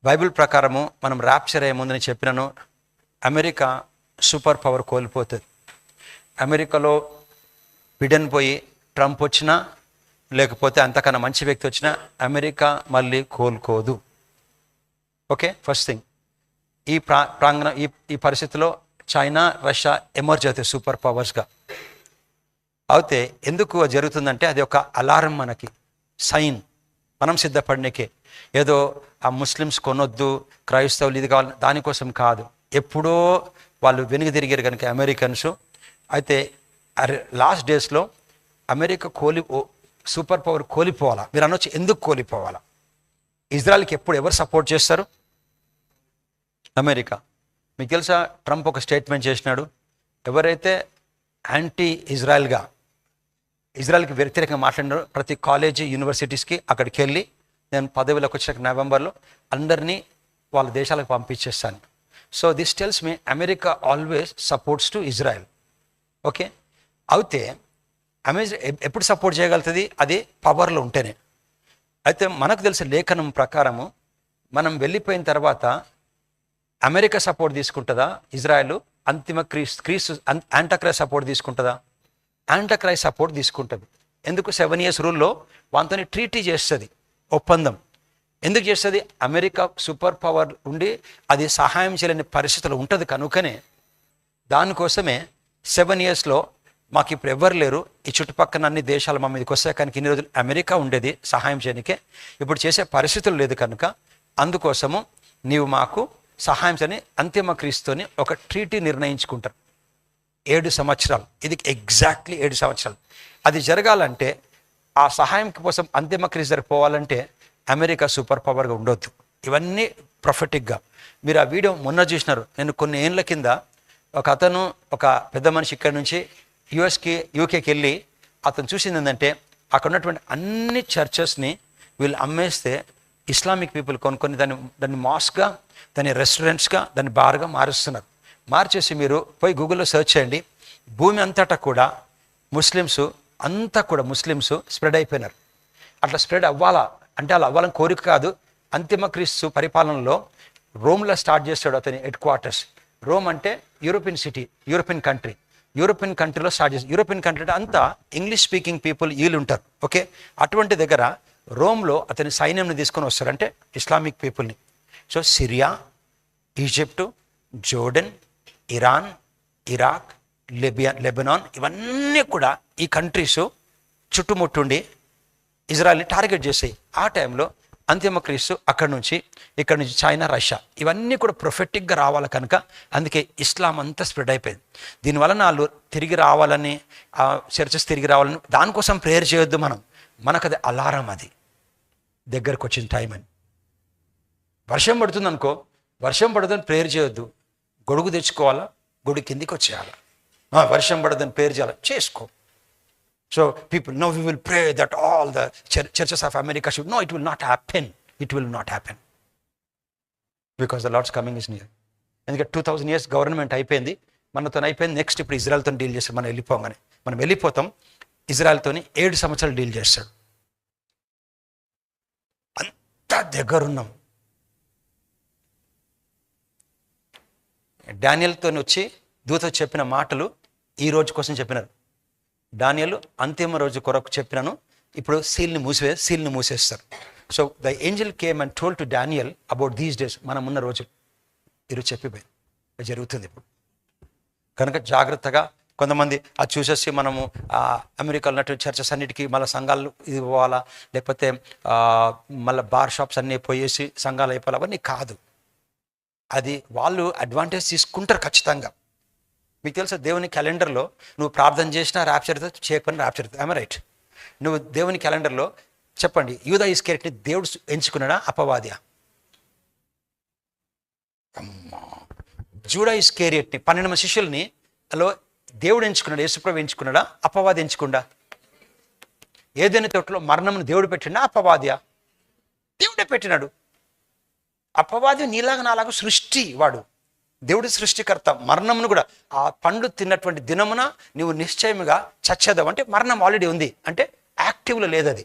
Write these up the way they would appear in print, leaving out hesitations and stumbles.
Bible ప్రకారము మనం rapture అయ్యే ముందని చెప్పినాను, అమెరికా సూపర్ పవర్ కోల్పోతుంది. అమెరికాలో బిడెన్ పోయి ట్రంప్ వచ్చినా లేకపోతే అంతకన్నా మంచి వ్యక్తి వచ్చినా అమెరికా మళ్ళీ కోలుకోదు. Okay, first thing. ఈ ప్రాంగణ ఈ పరిస్థితిలో చైనా, రష్యా ఎమర్జ్ అవుతాయి సూపర్ పవర్స్గా. అయితే ఎందుకు జరుగుతుందంటే అది ఒక అలారం, మనకి సైన్, మనం సిద్ధపడినకే. ఏదో ఆ ముస్లిమ్స్ కొనొద్దు, క్రైస్తవులు ఇది కావాలి దానికోసం కాదు. ఎప్పుడో వాళ్ళు వెనుక తిరిగారు కనుక అమెరికన్స్. అయితే లాస్ట్ డేస్లో అమెరికా సూపర్ పవర్ కోల్పోవాలా. మీరు అనొచ్చు ఎందుకు కోల్పోవాలా? ఇజ్రాయెల్కి ఎప్పుడు ఎవరు సపోర్ట్ చేస్తారు? అమెరికా. మీకు తెలుసా, ట్రంప్ ఒక స్టేట్మెంట్ చేసినాడు, ఎవరైతే యాంటీ ఇజ్రాయెల్కి వ్యతిరేకంగా మాట్లాడినారో ప్రతి కాలేజీ, యూనివర్సిటీస్కి అక్కడికి వెళ్ళి నేను పదవిలోకి వచ్చిన నవంబర్లో అందరినీ వాళ్ళ దేశాలకు పంపించేస్తాను. So this tells me America always supports to Israel. Okay, అయితే ఎప్పుడు సపోర్ట్ చేయగలుగుతుంది? అది పవర్లో ఉంటేనే. అయితే మనకు తెలిసిన లేఖనం ప్రకారము మనం వెళ్ళిపోయిన తర్వాత అమెరికా సపోర్ట్ తీసుకుంటుందా ఇజ్రాయెల్? అంతిమ క్రీస్తు యాంటక్రైస్ట్ సపోర్ట్ తీసుకుంటుందా? యాంటక్రైస్ట్ సపోర్ట్ తీసుకుంటుంది. ఎందుకు? 7 years రూల్లో వాళ్ళతో ట్రీటీ చేస్తుంది, ఒప్పందం. ఎందుకు చేస్తుంది? అమెరికా సూపర్ పవర్ ఉండి అది సహాయం చేయలేని పరిస్థితులు ఉంటుంది కనుకనే. దానికోసమే 7 yearsలో మాకు ఇప్పుడు ఎవ్వరు లేరు, ఈ చుట్టుపక్కల అన్ని దేశాలు మా మీదకి వస్తాయి, కానీ ఇన్ని రోజులు అమెరికా ఉండేది సహాయం చేయడానికే, ఇప్పుడు చేసే పరిస్థితులు లేదు కనుక అందుకోసము నీవు మాకు సహాయం చేయని అంతిమ క్రీస్తుని ఒక ట్రీటీ నిర్ణయించుకుంటారు. 7 సంవత్సరాలు, ఇది ఎగ్జాక్ట్లీ 7 సంవత్సరాలు. అది జరగాలంటే, ఆ సహాయం కోసం అంతిమ క్రీస్తు దగ్గర పోవాలంటే అమెరికా సూపర్ పవర్గా ఉండొద్దు. ఇవన్నీ ప్రొఫెటిక్గా. మీరు ఆ వీడియో మొన్న చూసినారు. నేను కొన్ని ఏళ్ళ కింద ఒక పెద్ద మనిషి ఇక్కడి నుంచి యూకేకి వెళ్ళి అతను చూసింది ఏంటంటే, అక్కడ ఉన్నటువంటి అన్ని చర్చెస్ని వీళ్ళు అమ్మేస్తే ఇస్లామిక్ పీపుల్ కొనుక్కొని దాన్ని మాస్క్గా, దాన్ని రెస్టారెంట్స్గా, దాన్ని బార్గా మారుస్తున్నారు. మార్చేసి మీరు పోయి గూగుల్లో సెర్చ్ చేయండి, భూమి అంతటా కూడా ముస్లిమ్స్ స్ప్రెడ్ అయిపోయినారు. అట్లా స్ప్రెడ్ అవ్వాలా అంటే అలా అవ్వాలని కోరిక కాదు. అంతిమ క్రీస్తు పరిపాలనలో రోమ్లో స్టార్ట్ చేస్తాడు అతని హెడ్ క్వార్టర్స్. రోమ్ అంటే యూరోపియన్ సిటీ, యూరోపియన్ కంట్రీలో స్టార్ట్ చేస్తాడు. యూరోపియన్ కంట్రీ అంటే అంతా ఇంగ్లీష్ స్పీకింగ్ పీపుల్ వీళ్ళు ఉంటారు. ఓకే, అటువంటి దగ్గర రోమ్లో అతని సైన్యంని తీసుకొని వస్తారు, అంటే ఇస్లామిక్ పీపుల్ని. So Syria, Egypt, Jordan, Iran, Iraq, Lebanon ఇవన్నీ కూడా ఈ కంట్రీస్ చుట్టుముట్టుండి ఇజ్రాయెల్ని టార్గెట్ చేసాయి. ఆ టైంలో అంతిమ క్రీస్తు ఇక్కడ నుంచి చైనా, రష్యా ఇవన్నీ కూడా ప్రొఫెటిక్గా రావాలి కనుక అందుకే ఇస్లాం అంతా స్ప్రెడ్ అయిపోయింది. దీనివల్ల వాళ్ళు తిరిగి రావాలని, చర్చెస్ తిరిగి రావాలని దానికోసం ప్రేయర్ చేయొద్దు. మనకు అది అలారం, అది దగ్గరకు వచ్చిన టైం అని. వర్షం పడుతుంది అనుకో, వర్షం పడదని ప్రేయర్ చేయొద్దు, గొడుగు తెచ్చుకోవాలా, గొడుగు కిందికి వచ్చేయాలి. వర్షం పడదని ప్రేయర్ చేయాలి, చేసుకో. So people, no, we will pray that all the churches of America should. No, it will not happen. It will not happen. Because the Lord's coming is near. ఎందుకంటే 2000 years గవర్నమెంట్ అయిపోయింది, మనతో అయిపోయింది. Next ఇప్పుడు ఇజ్రాయెల్తో deal చేస్తాడు. మనం వెళ్ళిపోతాం. ఇజ్రాయెల్తో 7 సంవత్సరాలు deal చేస్తాడు. అంతా దగ్గరున్నాం. డానియల్తో వచ్చి దూత చెప్పిన మాటలు ఈ రోజు కోసం చెప్పినారు. డానియల్ అంతిమ రోజు కొరకు చెప్పినాను, ఇప్పుడు సీల్ని మూసేస్తారు. So the angel came and told to Daniel about these days. మనం ఉన్న రోజు ఈరోజు చెప్పిపోయింది, జరుగుతుంది ఇప్పుడు. కనుక జాగ్రత్తగా కొంతమంది అది చూసేసి మనము అమెరికాలో ఉన్నటువంటి చర్చెస్ అన్నిటికీ మళ్ళీ సంఘాలు ఇది పోవాలా, లేకపోతే మళ్ళీ బార్ షాప్స్ అన్నీ పోయేసి సంఘాలు అయిపోవాలి, అవన్నీ కాదు. అది వాళ్ళు అడ్వాంటేజ్ తీసుకుంటారు ఖచ్చితంగా. మీకు తెలుసా, దేవుని క్యాలెండర్లో నువ్వు ప్రార్థన చేసినా ర్యాప్చర్ అవుతుంది, చేయకపోయినా ర్యాప్చర్ అవుతుంది. I'm right? నువ్వు దేవుని క్యాలెండర్లో చెప్పండి, యూదా ఇస్కరియోట్ని దేవుడు ఎంచుకున్నాడా, అపవాదియా? జూడా ఇస్కరియోట్ని 12 మంది శిష్యుల్ని అలో దేవుడు ఎంచుకున్నాడు, యేసుప్రభువు ఎంచుకున్నాడా, అపవాది ఎంచుకుండా? ఏదైనా తోటలో మరణంను దేవుడు పెట్టినా, అపవాదియా? దేవుడే పెట్టినాడు. అపవాది నీలాగా నాలాగా సృష్టి, వాడు దేవుడి సృష్టికర్త. మరణమును కూడా ఆ పండు తిన్నటువంటి దినమున నువ్వు నిశ్చయముగా చచ్చేదావు అంటే మరణం ఆల్రెడీ ఉంది, అంటే యాక్టివ్లో లేదు అది.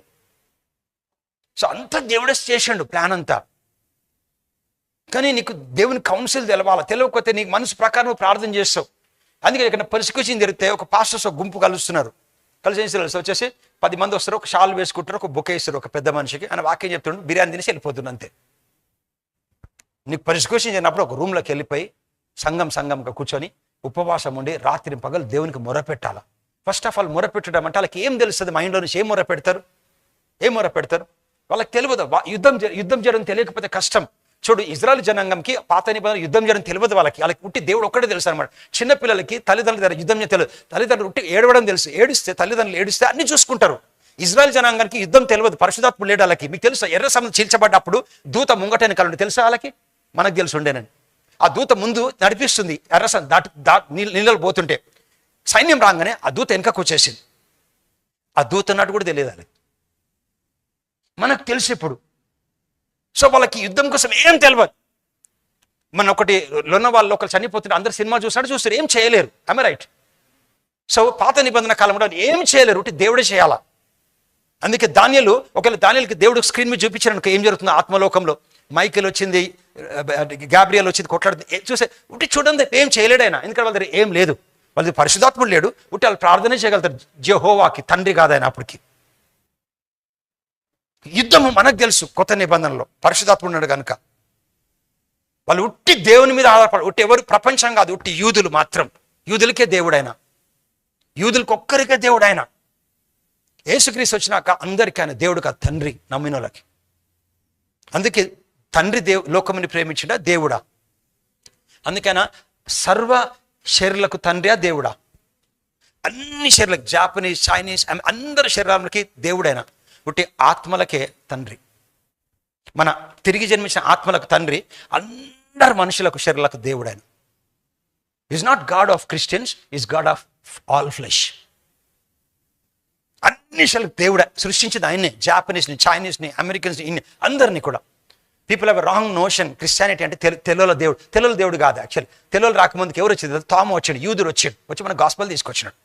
సో అంతా దేవుడే చేసిండు, ప్లాన్ అంతా. కానీ నీకు దేవుని కౌన్సిల్ తెలవాలి. తెలియకపోతే నీకు మనసు ప్రకారం ప్రార్థన చేస్తావు. అందుకే ఇక్కడ పర్సిక్యూషన్ జరిగితే ఒక పాస్టర్స్ ఒక గుంపు కలుస్తున్నారు. కలిసి వచ్చేసి 10 మంది వస్తారు, ఒక షాల్ వేసుకుంటారు, ఒక బొకే ఇస్తారు ఒక పెద్ద మనిషికి. ఆయన వాక్యం చెప్తుండే బిర్యానీ తినేసి వెళ్ళిపోతుంది అంతే. నీకు పర్సిక్యూషన్ చేయనప్పుడు ఒక రూమ్లోకి వెళ్ళిపోయి సంఘంగా కూర్చొని ఉపవాసం ఉండి రాత్రి పగలు దేవునికి మొరపెట్టాలా. ఫస్ట్ ఆఫ్ ఆల్ మొరపెట్టడం అంటే వాళ్ళకి ఏం తెలుస్తుంది? మైండ్లో నుంచి ఏం మొరపెడతారు? వాళ్ళకి తెలియదు. యుద్ధం చేయడం తెలియకపోతే కష్టం. చూడు, ఇజ్రాయెల్ జనాంగంకి పాత నిబంధనలు యుద్ధం చేయడం తెలియదు. వాళ్ళకి ఉట్టి దేవుడు ఒక్కడే తెలుసు అనమాట. చిన్నపిల్లలకి తల్లిదండ్రుల దగ్గర యుద్ధం తెలియదు. తల్లిదండ్రులు ఉట్టి ఏడవడం తెలుసు. ఏడిస్తే తల్లిదండ్రులు ఏడిస్తే అన్ని చూసుకుంటారు. ఇజ్రాయెల్ జనాంగానికి యుద్ధం తెలియదు. పరిశుధాత్ముడు లేడు వాళ్ళకి. మీకు తెలుసా? ఎర్ర సముద్రం చీల్చబడ్డప్పుడు దూత ముంగటని కలండి తెలుసా వాళ్ళకి? మనకు తెలుసు ఉండేనండి. ఆ దూత ముందు నడిపిస్తుంది, ఎర్రసం నీళ్ళలో పోతుంటే సైన్యం రాగానే ఆ దూత వెనకకు వచ్చేసింది. ఆ దూత అన్నట్టు కూడా తెలియదు వాళ్ళకి. మనకు తెలుసు ఇప్పుడు. సో వాళ్ళకి యుద్ధం కోసం ఏం తెలియదు. మన ఒకటి వాళ్ళు ఒకరు చనిపోతుంటే అందరు సినిమా చూస్తారు, ఏం చేయలేరు. I'm right? సో పాత నిబంధన కాలంలో ఏం చేయలేరు, దేవుడే చేయాలా. అందుకే దానియేలుకి దేవుడు స్క్రీన్ మీద చూపించాడు ఏం జరుగుతుందో ఆత్మలోకంలో. మైకేల్ వచ్చింది, గాబ్రియల్ వచ్చింది, కొట్లాడుతుంది. చూసే ఉట్టి చూడండి, ఏం చేయలేడు ఆయన. ఎందుకంటే వాళ్ళ దగ్గర ఏం లేదు. వాళ్ళది పరిశుధాత్ముడు లేడు. ఉట్టి వాళ్ళు ప్రార్థనే చేయగలుగుతారు యెహోవాకి, తండ్రి కాదాయన. అప్పటికి యుద్ధము మనకు తెలుసు. కొత్త నిబంధనలో పరిశుధాత్ముడు ఉన్నాడు కనుక వాళ్ళు ఉట్టి దేవుని మీద ఆధారపడ. ఉట్టి ఎవరు? ప్రపంచం కాదు, ఉట్టి యూదులు మాత్రం. యూదులకే దేవుడైనా, యూదులకు ఒక్కరికే దేవుడైనా. యేసుక్రీస్తు వచ్చినాక అందరికీ ఆయన దేవుడు కాదు, తండ్రి నమ్మిన వాళ్ళకి. అందుకే తండ్రి లోకముని ప్రేమించిన దేవుడా. అందుకైనా సర్వ శరీరాలకు తండ్రియా దేవుడా? అన్ని శరీరాలకు, జాపనీస్, చైనీస్, అందరి శరీరాలకి దేవుడైనా ఉట్టి ఆత్మలకే తండ్రి. మన తిరిగి జన్మించిన ఆత్మలకు తండ్రి, అందరు మనుషులకు శరీరాలకు దేవుడైన. Is not God of Christians, is God of all flesh. అన్ని శరీరాలకు దేవుడే. సృష్టించింది ఆయన్నే. జాపనీస్ని, చైనీస్ని, అమెరికన్స్ని, అందరినీ కూడా. People have wrong notion Christianity అంటే తెలుగులో దేవుడు. తెలుగులో దేవుడు కాదు. యాక్చువల్లీ తెలుగులో రాకముందుకు ఎవరు వచ్చేది? తోమ వచ్చాడు, యూదుడు వచ్చి మన గాస్పల్ తీసుకొచ్చినాడు.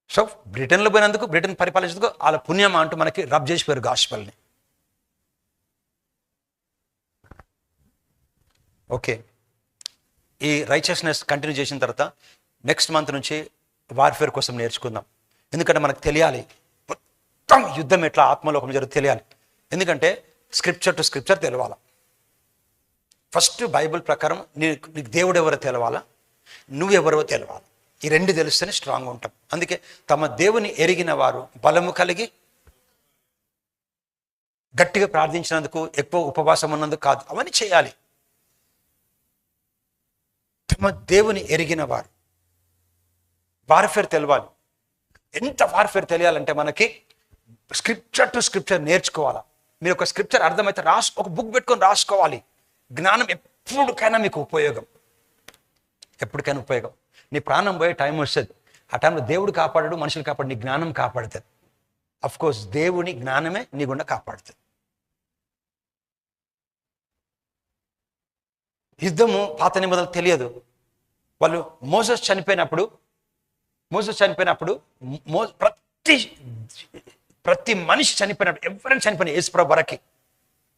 సో బ్రిటన్లో పోయినందుకు, బ్రిటన్ పరిపాలించేందుకు వాళ్ళ పుణ్యం అంటూ మనకి రబ్ చేసిపోయారు గాస్పల్ని. ఓకే, ఈ రైచియస్నెస్ కంటిన్యూ చేసిన తర్వాత నెక్స్ట్ మంత్ నుంచి వార్ఫేర్ కోసం నేర్చుకుందాం. ఎందుకంటే మనకు తెలియాలి మొత్తం యుద్ధం ఎట్లా ఆత్మలోకం జరుగుతుంది తెలియాలి. ఎందుకంటే స్క్రిప్చర్ టు స్క్రిప్చర్ తెలవాలా. ఫస్ట్ బైబిల్ ప్రకారం నీకు దేవుడు ఎవరో తెలవాలా, నువ్వెవరో తెలవాలి. ఈ రెండు తెలిస్తేనే స్ట్రాంగ్ ఉంటాం. అందుకే తమ దేవుని ఎరిగిన వారు బలము కలిగి, గట్టిగా ప్రార్థించినందుకు, ఎక్కువ ఉపవాసం ఉన్నందుకు కాదు, అవన్నీ చేయాలి. తమ దేవుని ఎరిగిన వారు. వార్ఫేర్ తెలవాలి. ఎంత వార్ఫేర్ తెలియాలంటే మనకి స్క్రిప్చర్ టు స్క్రిప్చర్ నేర్చుకోవాలా. మీరు ఒక స్క్రిప్చర్ అర్థమైతే ఒక బుక్ పెట్టుకొని రాసుకోవాలి. జ్ఞానం ఎప్పటికైనా మీకు ఉపయోగం, ఎప్పటికైనా ఉపయోగం. నీ ప్రాణం పోయే టైం వస్తుంది. ఆ టైంలో దేవుడు కాపాడాడు, మనుషులు కాపాడు, నీ జ్ఞానం కాపాడుతుంది. అఫ్కోర్స్ దేవుని జ్ఞానమే నీ గుండా కాపాడుతుంది. యుద్ధము పాత నిబంధనలు తెలియదు. వాళ్ళు మోసెస్ చనిపోయినప్పుడు ప్రతి మనిషి చనిపోయినప్పుడు, ఎవరైనా చనిపోయిన యేసుప్రభు వరకి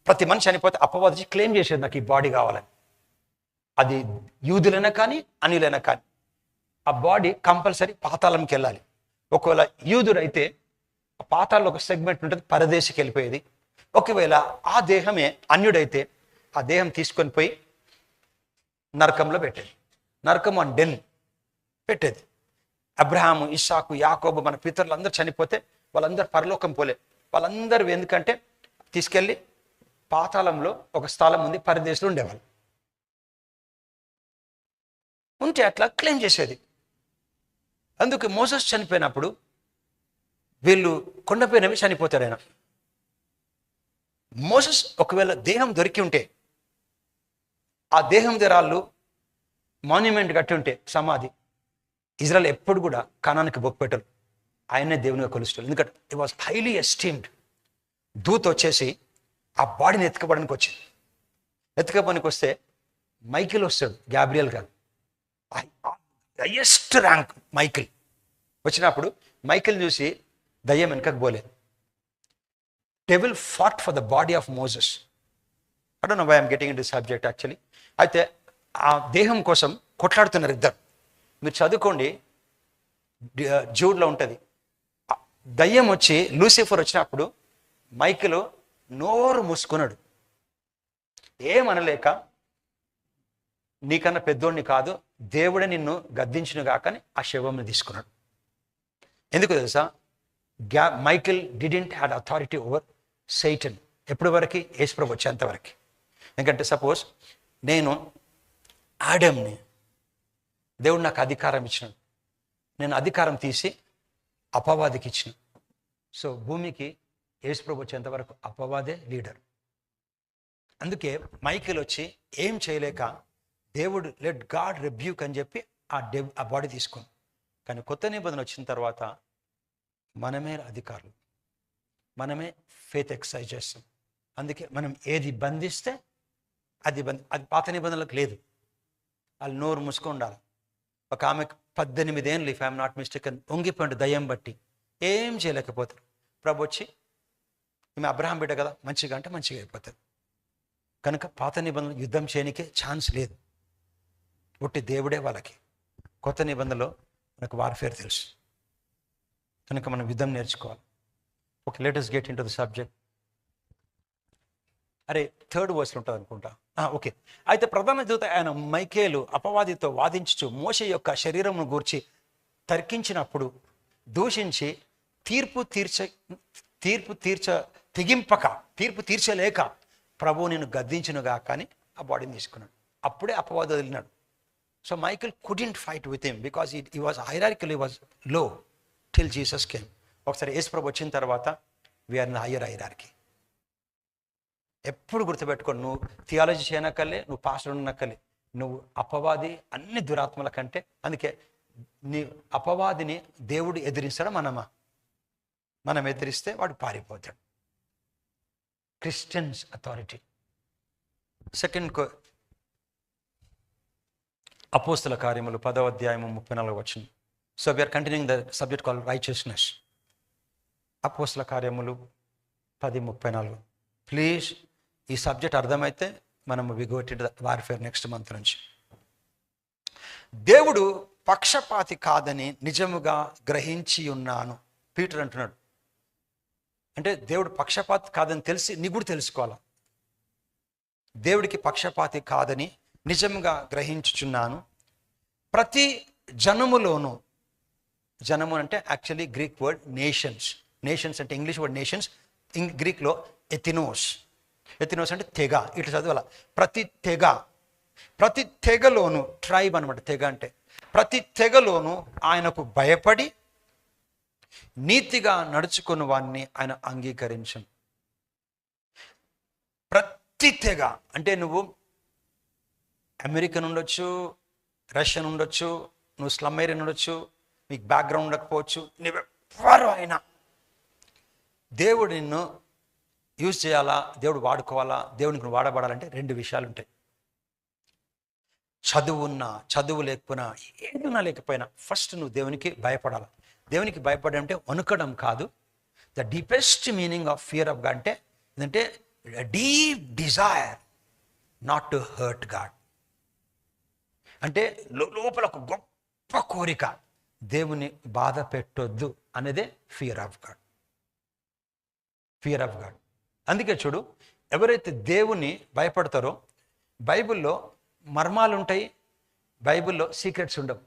ప్రతి మనిషి చనిపోతే అపవాది క్లెయిమ్ చేసేది నాకు ఈ బాడీ కావాలని. అది యూదులైనా కానీ అన్యులైనా కానీ ఆ బాడీ కంపల్సరీ పాతాళంకి వెళ్ళాలి. ఒకవేళ యూదుడైతే పాతాళంలో ఒక సెగ్మెంట్ ఉంటుంది, పరదేశికి వెళ్ళిపోయేది. ఒకవేళ ఆ దేహమే అన్యుడైతే ఆ దేహం తీసుకొని పోయి నరకంలో పెట్టేది. నరకం అని డెన్ పెట్టేది. అబ్రహాము, ఇస్సాకు, యాకోబు, మన పితరులు అందరూ చనిపోతే వాళ్ళందరూ పరలోకం పోలే. వాళ్ళందరూ ఎందుకంటే తీసుకెళ్ళి పాతాళంలో ఒక స్థలం ఉంది, పరదేశంలో ఉండేవాళ్ళు. ఉంటే అట్లా క్లెయిమ్ చేసేది. అందుకే మోసెస్ చనిపోయినప్పుడు వీళ్ళు కొండపోయినవి చనిపోతాడు ఆయన. మోసెస్ ఒకవేళ దేహం దొరికి ఉంటే, ఆ దేహం దగ్గరాళ్ళు మాన్యుమెంట్ కట్టి ఉంటే, సమాధి, ఇజ్రాయెల్ ఎప్పుడు కూడా కనానికి బొప్పెట్టరు. ఆయనే దేవునిగా కొలుస్తారు. ఎందుకంటే ఇట్ వాజ్ హైలీ ఎస్టీమ్డ్. దూత వచ్చేసి ఆ బాడీని ఎత్తుకోవడానికి వచ్చింది. ఎత్తుకోవడానికి వస్తే మైకిల్ వస్తాడు, గ్యాబ్రియల్ కాదు. హైయెస్ట్ ర్యాంక్ మైకిల్ వచ్చినప్పుడు మైకిల్ చూసి దయ్యం వెనకకు పోలేదు. Devil fought for the body of Moses. I don't know why I'm getting in this subject actually. అయితే ఆ దేహం కోసం కొట్లాడుతున్నారు ఇద్దరు. మీరు చదువుకోండి, జూడ్లో ఉంటుంది. దయ్యం వచ్చి లూసిఫర్ వచ్చినప్పుడు మైకిల్ నోరు మూసుకున్నాడు, ఏమనలేక నీకన్నా పెద్దోడిని కాదు, దేవుడే నిన్ను గద్దించును గాకని ఆ శవంని తీసుకున్నాడు. ఎందుకు తెలుసా? Michael didn't had authority over సైటన్. ఎప్పటి వరకు? యేసుప్రభు వచ్చేంతవరకు. ఎందుకంటే సపోజ్ నేను ఆడమ్ని, దేవుడు నాకు అధికారం ఇచ్చినాడు, నేను అధికారం తీసి అపవాదికి ఇచ్చిన. సో భూమికి యేసుప్రభు వచ్చేంతవరకు అపవాదే లీడర్. అందుకే మైకిల్ వచ్చి ఏం చేయలేక దేవుడు లెట్ గాడ్ రెబ్యూక్ అని చెప్పి ఆ బాడీ తీసుకుని. కానీ కొత్త నిబంధన వచ్చిన తర్వాత మనమే అధికారులు, మనమే ఫెయిత్ ఎక్సర్సైజ్ చేస్తాం. అందుకే మనం ఏది బంధిస్తే అది అది పాత నిబంధనలకు లేదు. వాళ్ళు నోరు మూసుకొని ఉండాలి. ఒక ఆమెకు 18 ఏళ్ళు, ఇఫ్ ఐఎమ్ నాట్ మిస్టేకన్, వంగిపోయింది దయ్యం బట్టి, ఏం చేయలేకపోతారు. ప్రభు వచ్చి ఈమె అబ్రహాం బిడ్డ కదా, మంచిగా అంటే మంచిగా అయిపోతుంది. కనుక పాత నిబంధనలు యుద్ధం చేయనికే ఛాన్స్ లేదు. ఒట్టి దేవుడే వాళ్ళకి. కొత్త నిబంధనలో మనకు వార్ఫేర్ తెలుసు, కనుక మనం యుద్ధం నేర్చుకోవాలి. Okay, let us get in to the subject. అరే 3rd వర్స్లో ఉంటుంది అనుకుంటా. ఓకే, అయితే ప్రధాన దూత ఆయన మైకేలు అపవాదితో వాదించుచు మోషే యొక్క శరీరమును గూర్చి తర్కించినప్పుడు దూషించి తీర్పు తీర్చలేక ప్రభువు నేను గద్దించునుగా కానీ ఆ బాడీని తీసుకున్నాడు. అప్పుడే అపవాది వదిలినాడు. So Michael couldn't fight with him because he was hierarchically was low till Jesus came. ఒకసారి యేసు ప్రభు వచ్చిన తర్వాత వీఆర్ ఇన్ హయ్యర్ హైరార్కీ. ఎప్పుడు గుర్తుపెట్టుకో, నువ్వు థియాలజీ చేయనక్కర్లే, నువ్వు పాస్టర్ ఉన్నక్కర్లే, నువ్వు అపవాది అన్ని దురాత్మల కంటే. అందుకే నీ అపవాదిని దేవుడు ఎదిరిస్తాడా? మనం ఎదిరిస్తే వాడు పారిపోతాడు. Christians authority. సెకండ్ అపోస్తల కార్యములు 10వ అధ్యాయము 34వ వచనం. So we're continuing the subject called righteousness. అపోస్తల కార్యములు 10:34. ప్లీజ్ ఈ సబ్జెక్ట్ అర్థమైతే మనము we go to the warfare next month నుంచి. దేవుడు పక్షపాతి కాదని నిజముగా గ్రహించి ఉన్నాను, పీటర్ అంటున్నాడు. అంటే దేవుడు పక్షపాతి కాదని తెలిసి నీకు కూడా తెలుసుకోవాలి. దేవుడికి పక్షపాతి కాదని నిజంగా గ్రహించుచున్నాను. ప్రతి జనములోను, జనము అంటే actually Greek word nations. Nations అంటే ఇంగ్లీష్ వర్డ్ నేషన్స్, గ్రీక్లో ఎథినోస్. ఎథినోస్ అంటే తెగ. ఇట్లా చదవాల. ప్రతి తెగలోను, ట్రైబ్ అనమాట తెగ అంటే. ప్రతి తెగలోను ఆయనకు భయపడి నీతిగా నడుచుకున్న వాడిని ఆయన అంగీకరించను. ప్రతి తెగ అంటే నువ్వు అమెరికన్ ఉండొచ్చు, రష్యన్ ఉండొచ్చు, నువ్వు స్లమ్ ఏరియా ఉండొచ్చు, నీకు బ్యాక్గ్రౌండ్ ఉండకపోవచ్చు, నువ్వెవ్వరు అయినా దేవుడు నిన్ను యూజ్ చేయాలా, దేవుడు వాడుకోవాలా, దేవునికి నువ్వు వాడబడాలంటే 2 విషయాలు ఉంటాయి. చదువు లేకపోయినా, ఏదున్నా లేకపోయినా ఫస్ట్ నువ్వు దేవునికి భయపడాలి. దేవునికి భయపడడం అంటే వణుకడం కాదు. The deepest meaning of fear of God అంటే ఏంటంటే deep Dzire not to hurt God. అంటే లోపల ఒక గొప్ప కోరిక, దేవుని బాధ పెట్టొద్దు అనేదే fear of God. Fear of God. అందుకే చూడు, ఎవరైతే దేవుని భయపడతారో, బైబిల్లో మర్మాలు ఉంటాయి, బైబిల్లో సీక్రెట్స్ ఉండవు.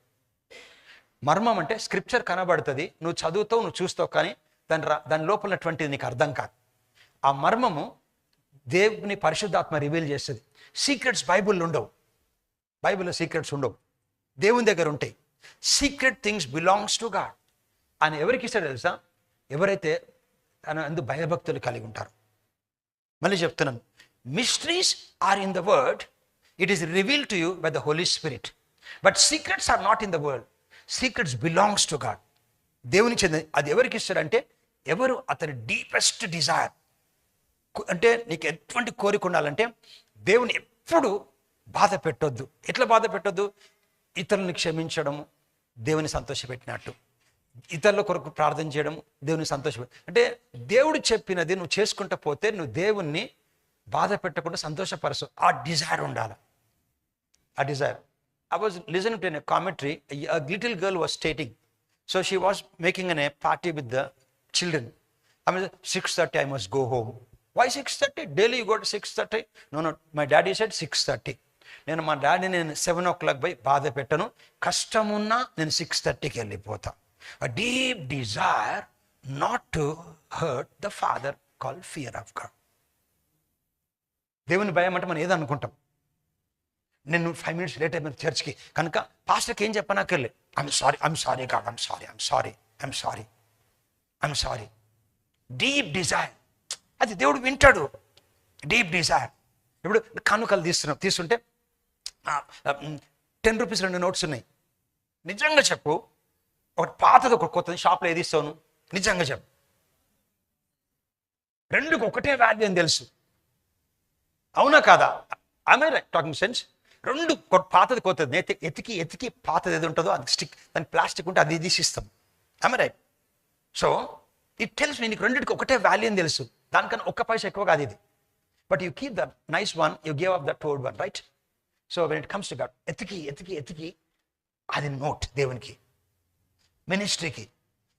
మర్మం అంటే స్క్రిప్చర్ కనబడుతుంది, నువ్వు చదువుతావు, నువ్వు చూస్తావు, కానీ దాని లోపలటువంటిది నీకు అర్థం కాదు. ఆ మర్మము దేవుని పరిశుద్ధాత్మ రివీల్ చేస్తుంది. సీక్రెట్స్ బైబిల్లో ఉండవు. బైబిల్లో సీక్రెట్స్ ఉండవు, దేవుని దగ్గర ఉంటాయి. Secret things belongs to God. ఆయన ఎవరికి ఇస్తాడు తెలుసా? ఎవరైతే తన అందు భయభక్తులు కలిగి ఉంటారు. మళ్ళీ చెప్తున్నాను, mysteries are in the word, it is revealed to you by the Holy Spirit. But secrets are not in the world. Secrets belongs to God. దేవునికి చెందింది. అది ఎవరికి ఇస్తాడంటే ఎవరు అతని డీపెస్ట్ డిజైర్. అంటే నీకు ఎటువంటి కోరిక ఉండాలంటే దేవుని ఎప్పుడు బాధ పెట్టొద్దు. ఎట్లా బాధ పెట్టొద్దు? ఇతరులను క్షమించడము దేవుని సంతోషపెట్టినట్టు, ఇతరుల కొరకు ప్రార్థన చేయడం, దేవుని అంటే దేవుడు చెప్పినది నువ్వు చేసుకుంటూ పోతే నువ్వు దేవుణ్ణి బాధ పెట్టకుండా సంతోషపరచు. ఆ డిజైర్ ఉండాలి, ఆ Dzire. I was listening to a commentary. A little girl was stating, so she was making a party with the children. I mean, 6:30 I must go home. Why 6:30? Daily you go to 6:30? No, my daddy said 6:30. నేను మా డాడీని 7 o'clock పోయి బాధ పెట్టను, కష్టమున్నా నేను 6:30కి వెళ్ళిపోతా. A deep desire not to hurt the father called fear of God. దేవుని భయం అంటే మనం ఏదో అనుకుంటాం. నేను 5 minutes లేట్ అయిపోయింది చర్చ్కి కనుక పాస్టర్కి ఏం చెప్పనాకెళ్ళి I'm sorry God, I'm sorry. Deep desire, అది దేవుడు వింటాడు. Deep desire. ఇప్పుడు కానుకలు తీస్తుంటే 10 rupees 2 notes ఉన్నాయి. నిజంగా చెప్పు, ఒకటి పాతది ఒక కొత్తది షాప్లో ఏది ఇస్తాను? నిజంగా చెప్పు. రెండుకి ఒకటే వాల్యూ అని తెలుసు, అవునా కాదా? I'm right talking sense? రెండు పాతది కొత్తది ఎతికి పాతది ఏది ఉంటుందో అది స్టిక్, దాని ప్లాస్టిక్ ఉంటే అది తీసిస్తాం. I'm right? So it tells me, నీకు రెండింటికి ఒకటే వాల్యూ అని తెలుసు, దానికన్నా 1 పైసా ఎక్కువ కాదు ఇది. But you keep the nice one, you give up the towed one, right? So when it comes to God, ఎతికి అది నోట్ దేవునికి, మినిస్ట్రీకి,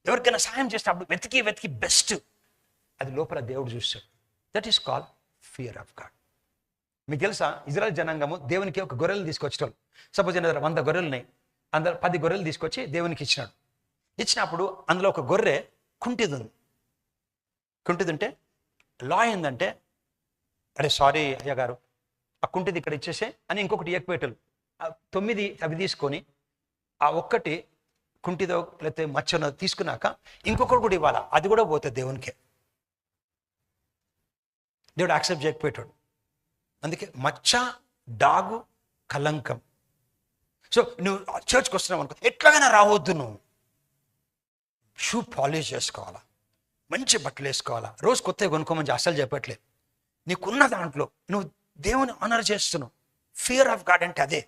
ఎవరికైనా సాయం చేసినప్పుడు వెతికి బెస్ట్, అది లోపల దేవుడు చూస్తాడు. That is called fear of God. మీకు తెలుసా, ఇజ్రాయెల్ జనాంగము దేవునికి ఒక గొర్రెలు తీసుకొచ్చేటోళ్ళు. సపోజ్ నా దగ్గర 100 గొర్రెలు ఉన్నాయి, అందులో 10 గొర్రెలు తీసుకొచ్చి దేవునికి ఇచ్చినాడు. ఇచ్చినప్పుడు అందులో ఒక గొర్రె కుంటిది ఉంటే లా ఏందంటే, అరే సారీ అయ్య గారు, ఆ కుంటిది ఇక్కడ ఇచ్చేసే అని ఇంకొకటి ఇయ్యకపోయేటోళ్ళు. 9 అవి తీసుకొని ఆ ఒక్కటి కుంటిదో లేకపోతే మచ్చనో తీసుకున్నాక ఇంకొకటి కూడా ఇవ్వాలా, అది కూడా పోతుంది దేవునికే. దేవుడు యాక్సెప్ట్ చేయకపోయేటాడు. అందుకే మచ్చ, డాగు, కలంకం. సో నువ్వు చర్చ్కి వస్తున్నావు అనుకో, ఎట్లాగైనా రావద్దు, నువ్వు షూ పాలిష్ చేసుకోవాలా, మంచి బట్టలు వేసుకోవాలా, రోజు కొత్తగా కొనుక్కోమని అసలు చెప్పట్లేదు. నీకున్న దాంట్లో నువ్వు దేవుని ఆనర్ చేస్తున్నావు. ఫియర్ ఆఫ్ గాడ్ అంటే అదే.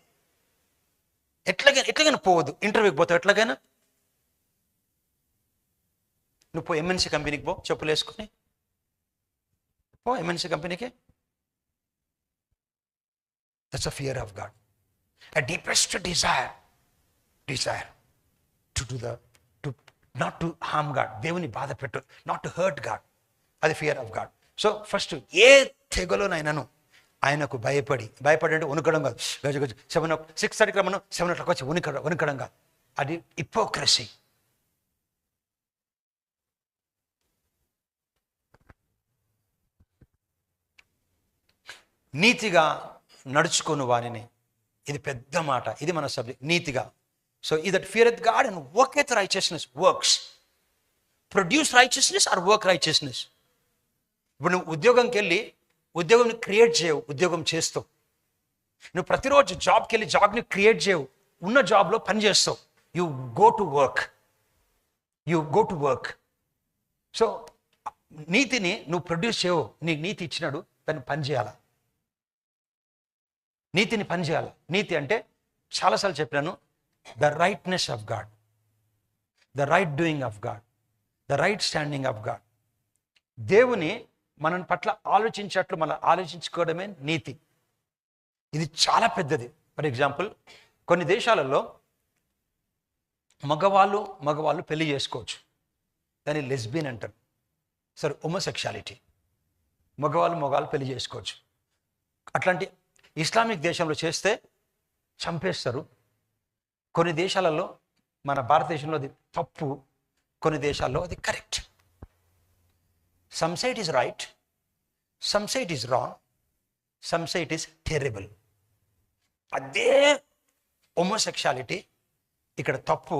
ఎట్లాగైనా పోవద్దు. ఇంటర్వ్యూకి పోతావు, ఎట్లాగైనా నువ్వు పో, ఎంఎన్సీ కంపెనీకి పో, చెప్పులు వేసుకుని పో ఎంఎన్సీ కంపెనీకి. That's a fear of God. A deepest desire to do not to harm God. దేవుని బాధ పెట్టు, not to hurt God. అది fear of God. So first ఏ తెగలోనైనాను ఆయనకు భయపడి అంటే వణుకడం కాదు. 6:30కి రమ్మను, 7 o'clock వచ్చి వణుకడం కాదు. అది హిపోక్రసీ. నీతిగా నడుచుకుని వారిని, ఇది పెద్ద మాట, ఇది మన సబ్జెక్ట్, నీతిగా. సో ఈ that feareth God and work with righteousness. Works produce righteousness or work righteousness. ఇప్పుడు నువ్వు ఉద్యోగంకి వెళ్ళి ఉద్యోగం క్రియేట్ చేయవు, ఉద్యోగం చేస్తావు. నువ్వు ప్రతిరోజు జాబ్కి వెళ్ళి జాబ్ని క్రియేట్ చేయవు, ఉన్న జాబ్లో పని చేస్తావు. You go to work. So నీతిని నువ్వు ప్రొడ్యూస్ చేయవు, నీకు నీతి ఇచ్చినాడు, దాన్ని పని చేయాలా, నీతిని పని చేయాలి. నీతి అంటే చాలాసార్లు చెప్పినాను, the righteousness of God, the right doing of God, the right standing of God. దేవుని మన పట్ల ఆలోచించేట్లు మనం ఆలోచించుకోవడమే నీతి. ఇది చాలా పెద్దది. ఫర్ ఎగ్జాంపుల్, కొన్ని దేశాలలో మగవాళ్ళు పెళ్లి చేసుకోవచ్చు, దాన్ని లెస్బియన్ అంటారు. సరే, హోమోసెక్షువాలిటీ, మగవాళ్ళు పెళ్లి చేసుకోవచ్చు. అట్లాంటి ఇస్లామిక్ దేశంలో చేస్తే చంపేస్తారు. కొన్ని దేశాలలో, మన భారతదేశంలో అది తప్పు, కొన్ని దేశాల్లో అది correct. Some say it is right, some say it is wrong, some say it is terrible. అదే హోమోసెక్షువాలిటీ ఇక్కడ తప్పు.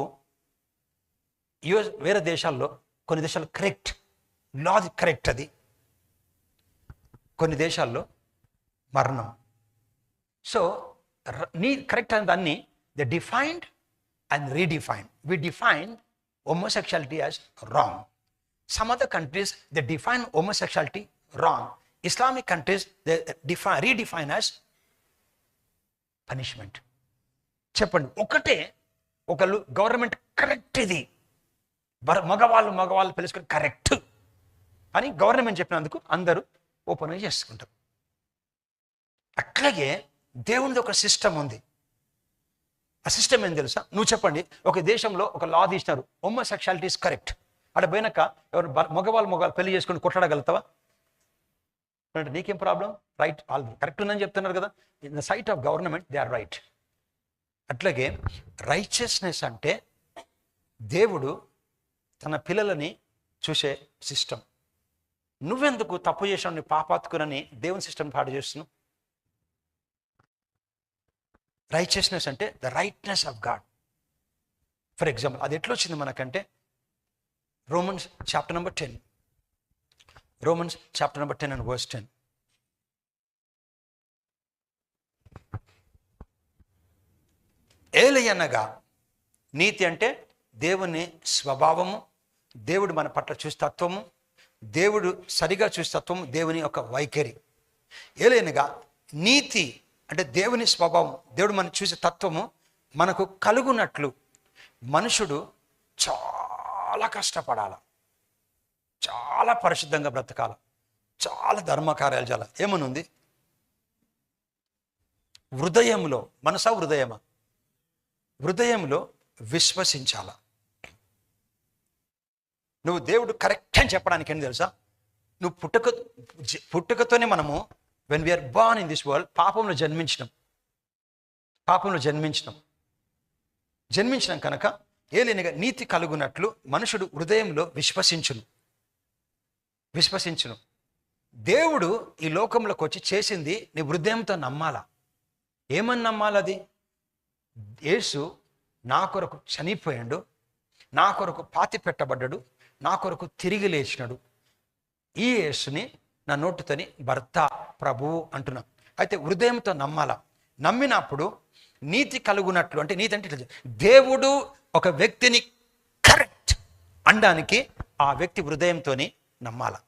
వేరే దేశాల్లో, కొన్ని దేశాల్లో కరెక్ట్, లాది కరెక్ట్, అది కొన్ని దేశాల్లో మరణం. సో నీ కరెక్ట్ అనే దాన్ని they defined and redefined. We define homosexuality as wrong. Some other countries, they define homosexuality wrong. Islamic countries, they redefine as punishment. చెప్పండి, ఒకటే ఒకళ్ళు గవర్నమెంట్ కరెక్ట్ ఇది, మగవాళ్ళు పిలుచుకొని కరెక్ట్ అని గవర్నమెంట్ చెప్పినందుకు అందరూ ఓపెన్గా చేసుకుంటారు. అట్లాగే దేవునిది ఒక సిస్టమ్ ఉంది. ఆ సిస్టమ్ ఏం తెలుసా? నువ్వు చెప్పండి, ఒక దేశంలో ఒక లా తీసినారు, హోమోసెక్షువాలిటీ ఇస్ కరెక్ట్. అక్కడ పోయినాక ఎవరు మగవాళ్ళు పెళ్లి చేసుకుని కొట్లాడగలుగుతావా? అంటే నీకేం ప్రాబ్లం? రైట్, వాళ్ళు కరెక్ట్ ఉందని చెప్తున్నారు కదా. In the sight of government they are right. అట్లాగే రైచియస్నెస్ అంటే దేవుడు తన పిల్లలని చూసే సిస్టమ్. నువ్వెందుకు తప్పు చేసావు, నీ పాపాత్కునని దేవుని సిస్టమ్ పాడు చేస్తున్నావు? రైచియస్నెస్ అంటే the righteousness of God. For example అది ఎట్లా వచ్చింది మనకంటే Romans chapter number 10 and verse 10. ఏలయనగా నీతి అంటే దేవుని స్వభావము, దేవుడు మన పట్ల చూసే తత్వము, దేవుడు సరిగా చూసే తత్వము, దేవుని యొక్క వైఖరి. ఏలయనగా నీతి అంటే దేవుని స్వభావం, దేవుడు మనం చూసే తత్వము మనకు కలుగునట్లు మనుషుడు చాలా కష్టపడాల, చాలా పరిశుద్ధంగా బ్రతకాల, చాలా ధర్మకార్యాలు చేయాలి. ఏమనుంది? హృదయంలో, మనసా హృదయమా? హృదయంలో విశ్వసించాల. నువ్వు దేవుడు కరెక్ట్ అని చెప్పడానికి ఏంటి తెలుసా? నువ్వు పుట్టుకతోనే మనము when we're born in this world పాపంలో జన్మించినాం కనుక ఏలేనిగా నీతి కలుగునట్లు మనుషుడు హృదయంలో విశ్వసించును. దేవుడు ఈ లోకంలోకి వచ్చి చేసింది నీ హృదయంతో నమ్మాలా. ఏమని నమ్మాలది? యేసు నా కొరకు చనిపోయాడు, నా కొరకు పాతి పెట్టబడ్డాడు, నా కొరకు తిరిగి లేచినాడు. ఈ యేసుని నా నోటితోని భర్త ప్రభువు అంటున్నా. అయితే హృదయంతో నమ్మాలా. నమ్మినప్పుడు నీతి కలుగునట్లు, అంటే నీతి అంటే దేవుడు ఒక వ్యక్తిని కరెక్ట్ అనడానికి ఆ వ్యక్తి హృదయంతోని నమ్మాలా.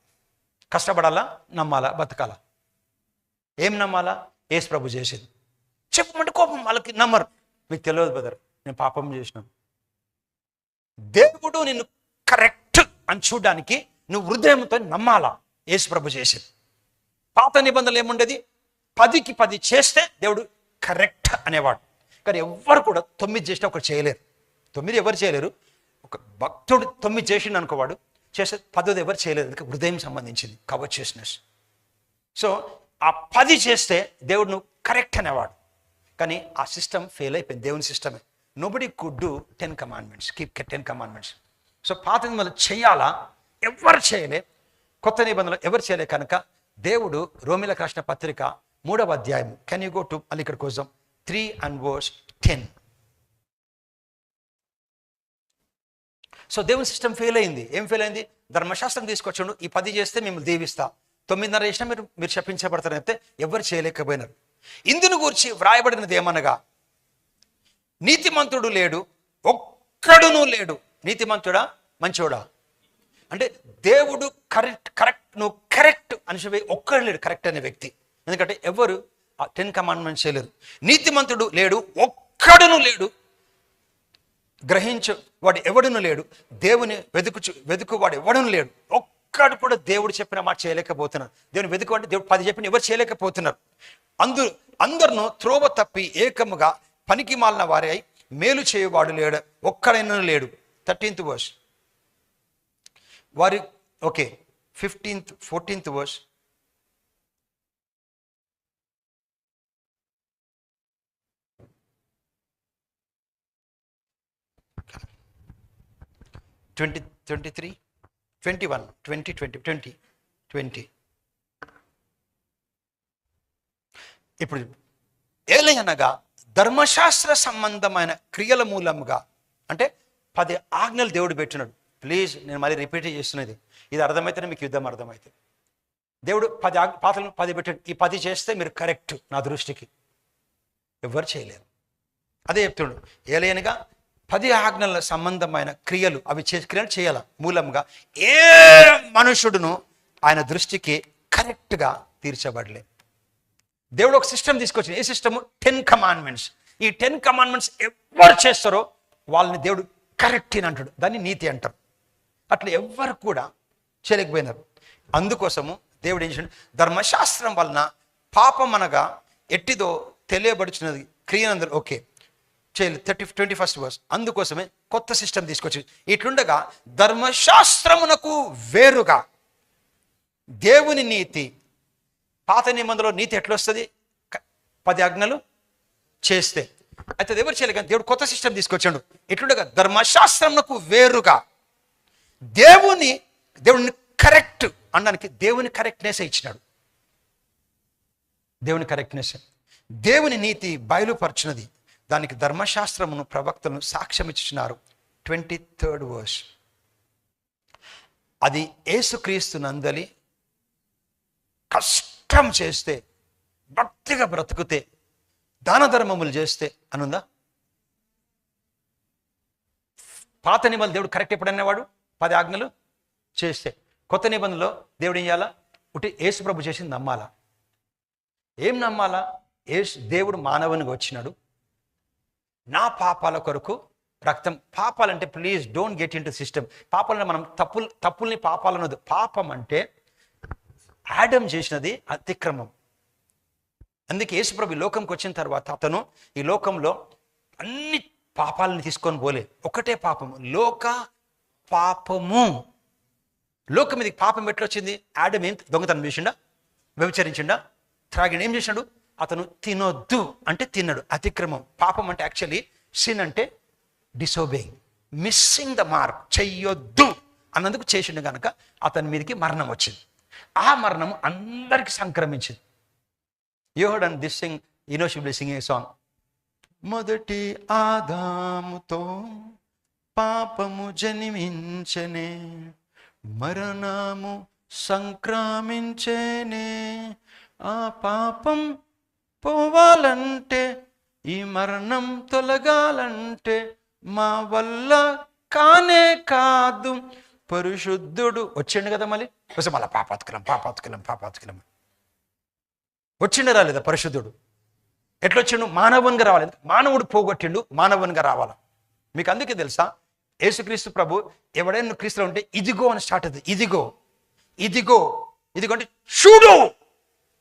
కష్టపడాలా, నమ్మాలా, బతకాలా. ఏం నమ్మాలా? యేసు ప్రభు చేసేది. చెప్పమంటే కోపం, వాళ్ళకి నమ్మరు. మీకు తెలియదు బ్రదర్, నేను పాపం చేసినాను. దేవుడు నిన్ను కరెక్ట్ అని చూడడానికి నువ్వు హృదయంతో నమ్మాలా యేసు ప్రభు చేసేది. పాత నిబంధనలు ఏముండేది? 10కి 10 చేస్తే దేవుడు కరెక్ట్ అనేవాడు. కానీ ఎవ్వరు కూడా 9 చేసినా ఒకరు చేయలేరు. 9 ఎవరు చేయలేరు. ఒక భక్తుడు 9 చేసిండు అనుకోవాడు, చేస్తే 10ది ఎవరు చేయలేరు. ఎందుకంటే హృదయం సంబంధించింది, కవర్చియస్నెస్. సో ఆ 10 చేస్తే దేవుడు నువ్వు కరెక్ట్ అనేవాడు. కానీ ఆ సిస్టమ్ ఫెయిల్ అయిపోయింది. దేవుని సిస్టమే. Nobody could do 10 commandments, keep 10 commandments. So పాత నిబంధనలు చేయాలా? ఎవరు చేయలే. కొత్త నిబంధనలు ఎవరు చేయలే కనుక దేవుడు రోమీయులకు రాసిన పత్రిక 3వ అధ్యాయం, కెన్ యూ గో టు మళ్ళీ ఇక్కడ కోసం 3 and verse 10. సో దేవుని సిస్టమ్ ఫెయిల్ అయింది. ఏం ఫెయిల్ అయింది? ధర్మశాస్త్రం తీసుకొచ్చాడు, ఈ 10 చేస్తే మిమ్మల్ని దీవిస్తా, 9:30 చేసినా మీరు శపించబడతారని చెప్తే ఎవరు చేయలేకపోయినారు. ఇందును గూర్చి వ్రాయబడినది ఏమనగా, నీతిమంతుడు లేడు, ఒక్కడునూ లేడు. నీతిమంతుడా, మంచోడా? అంటే దేవుడు కరెక్ట్ నువ్వు కరెక్ట్ అని చెప్పి ఒక్కడు లేడు కరెక్ట్ అనే వ్యక్తి. ఎందుకంటే ఎవరు ఆ 10 commandments చేయలేరు. నీతిమంతుడు లేడు, ఒక్కడును లేడు. గ్రహించు వాడు ఎవడును లేడు. దేవుని వెతుకు వాడు ఎవడును లేడు. ఒక్కడు కూడా దేవుడు చెప్పిన మాట చేయలేకపోతున్నారు. దేవుని వెతుకు అంటే దేవుడు 10 చెప్పిన ఎవరు చేయలేకపోతున్నారు. అందరిను త్రోవ తప్పి ఏకముగా పనికి మాలిన వారి అయి మేలు చేయవాడు లేడు, ఒక్కడైనా లేడు. 13th verse వారి ఓకే 14th verse. ఇప్పుడు ఏలయనగా ధర్మశాస్త్ర సంబంధమైన క్రియల మూలముగా, అంటే 10 ఆజ్ఞలు దేవుడు పెట్టినాడు. ప్లీజ్ నేను మళ్ళీ రిపీట్ చేస్తున్నది, ఇది అర్థమైతేనే మీకు యుద్ధం అర్థమవుతుంది. దేవుడు 10 పాత్రలను 10 పెట్టాడు. ఈ 10 చేస్తే మీరు కరెక్ట్ నా దృష్టికి. ఎవరు చేయలేరు. అదే చెప్తున్నాడు. ఏలయనగా 10 ఆజ్ఞల సంబంధమైన క్రియలు, అవి క్రియలు చేయాల మూలంగా ఏ మనుషుడును ఆయన దృష్టికి కరెక్ట్గా తీర్చబడలే. దేవుడు ఒక సిస్టమ్ తీసుకొచ్చింది. ఏ సిస్టమ్? 10 commandments. ఈ 10 commandments ఎవరు చేస్తారో వాళ్ళని దేవుడు కరెక్ట్ అని అంటాడు. దాన్ని నీతి అంటారు. అట్లా ఎవ్వరు కూడా చేయలేకపోయినారు. అందుకోసము దేవుడు ఏం చేశాడు, ధర్మశాస్త్రం వలన పాపం అనగా ఎట్టిదో తెలియబడుచున్నది క్రియనందరూ ఓకే చేయలేదు. 21st verse. అందుకోసమే కొత్త సిస్టమ్ తీసుకొచ్చి ఇట్లుండగా ధర్మశాస్త్రమునకు వేరుగా దేవుని నీతి. పాత నిబంధనలో నీతి ఎట్లా వస్తుంది? 10 ఆజ్ఞలు చేస్తే. అయితే అది ఎవరు చేయలేదు, కానీ దేవుడు కొత్త సిస్టమ్ తీసుకొచ్చాడు. ఎట్లుండగా ధర్మశాస్త్రమునకు వేరుగా దేవుని కరెక్ట్ అనడానికి దేవుని కరెక్ట్నెస్ ఇచ్చినాడు. దేవుని కరెక్ట్నెస్, దేవుని నీతి బయలుపరచినది. దానికి ధర్మశాస్త్రమును ప్రవక్తలను సాక్ష్యం ఇచ్చినారు. 23rd verse. అది యేసుక్రీస్తు నందలి కష్టం చేస్తే, భక్తిగా బ్రతుకుతే, దాన ధర్మములు చేస్తే అనుందా? పాత నిబంధనలు దేవుడు కరెక్ట్ ఎప్పుడు అనేవాడు? 10 ఆజ్ఞలు చేస్తే. కొత్త నిబంధనలో దేవుడు ఏం చేయాలా? ఒకటి యేసు ప్రభు చేసింది నమ్మాలా. ఏం నమ్మాలా? దేవుడు మానవునిగా వచ్చినాడు, నా పాపాల కొరకు రక్తం. పాపాలంటే please don't get into system. పాపాలంటే మనం తప్పుల్ని పాపాలన్నది. పాపం అంటే ఆడమ్ చేసినది అతిక్రమం. అందుకే యేసుప్రభు ఈ లోకంకి వచ్చిన తర్వాత అతను ఈ లోకంలో అన్ని పాపాలను తీసుకొని పోలే, ఒకటే పాపము, లోక పాపము. లోకం మీదకి పాపం ఎట్లొచ్చింది? ఆడమ్ ఏం దొంగతనం చేసిండా, వ్యభిచరించిండా, త్రాగిన, ఏం చేసినాడు? అతను తినొద్దు అంటే తిన్నాడు, అతిక్రమం. పాపం అంటే యాక్చువల్లీ సిన్ అంటే డిసోబేయింగ్, మిస్సింగ్ ద మార్క్, చెయ్యొద్దు అన్నందుకు చేసిండు కనుక అతని మీదకి మరణం వచ్చింది. ఆ మరణం అందరికి సంక్రమించింది. You heard and this sing, she will sing a song. మొదటి ఆదాముతో పాపము జన్మించనే, మరణము సంక్రమించేనే, ఆ పాపం పోవాలంటే, ఈ మరణం తొలగాలంటే మా వల్ల కానే కాదు, పరిశుద్ధుడు వచ్చిండు కదా. మళ్ళీ మళ్ళీ పాపాత్కులం వచ్చిండు రాలేదా? పరిశుద్ధుడు ఎట్లొచ్చిండు? మానవునిగా రావాలి. మానవుడు పోగొట్టిండు, మానవునిగా రావాలా. మీకు అందుకే తెలుసా, యేసుక్రీస్తు ప్రభు ఎవడైనా క్రీస్తులో ఉంటే ఇదిగో అని స్టార్ట్ అవుతుంది. ఇదిగో అంటే చూడు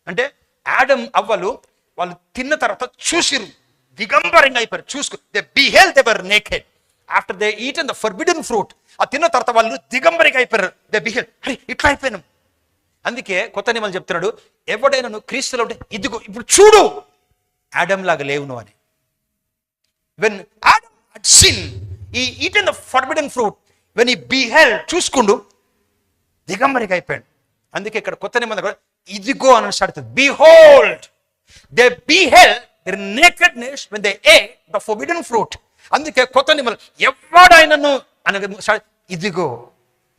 అంటే ఆడమ్ అవ్వలు వాళ్ళు తిన్న తర్వాత చూసిరు, దిగంబరంగా అయిపోయారు. They beheld they were naked after they eaten the forbidden fruit. ఆ తిన్న తర్వాత వాళ్ళు దిగంబరిగా అయిపోయారు. దే బిహేల్, అరే ఇట్లా అయిపోయినాం. అందుకే కొత్త నిబంధన చెప్తున్నాడు, ఎవడైనా నువ్వు క్రీస్తులో ఉంటే ఇదిగో ఇప్పుడు చూడు, ఆడమ్ లాగా లేవు నువ్వు అని. When Adam had sinned, he eaten the forbidden fruit, when he beheld, చూసుకుండు, దిగంబరిగా అయిపోయాడు. అందుకే ఇక్కడ కొత్త నిబంధన కూడా ఇదిగో అని స్టార్ట్ అవుతుంది. Behold, they beheld their nakedness when they ate the forbidden fruit. అందుకే కొత్త నిబంధన ఎవడైనాను అనగా ఇదిగో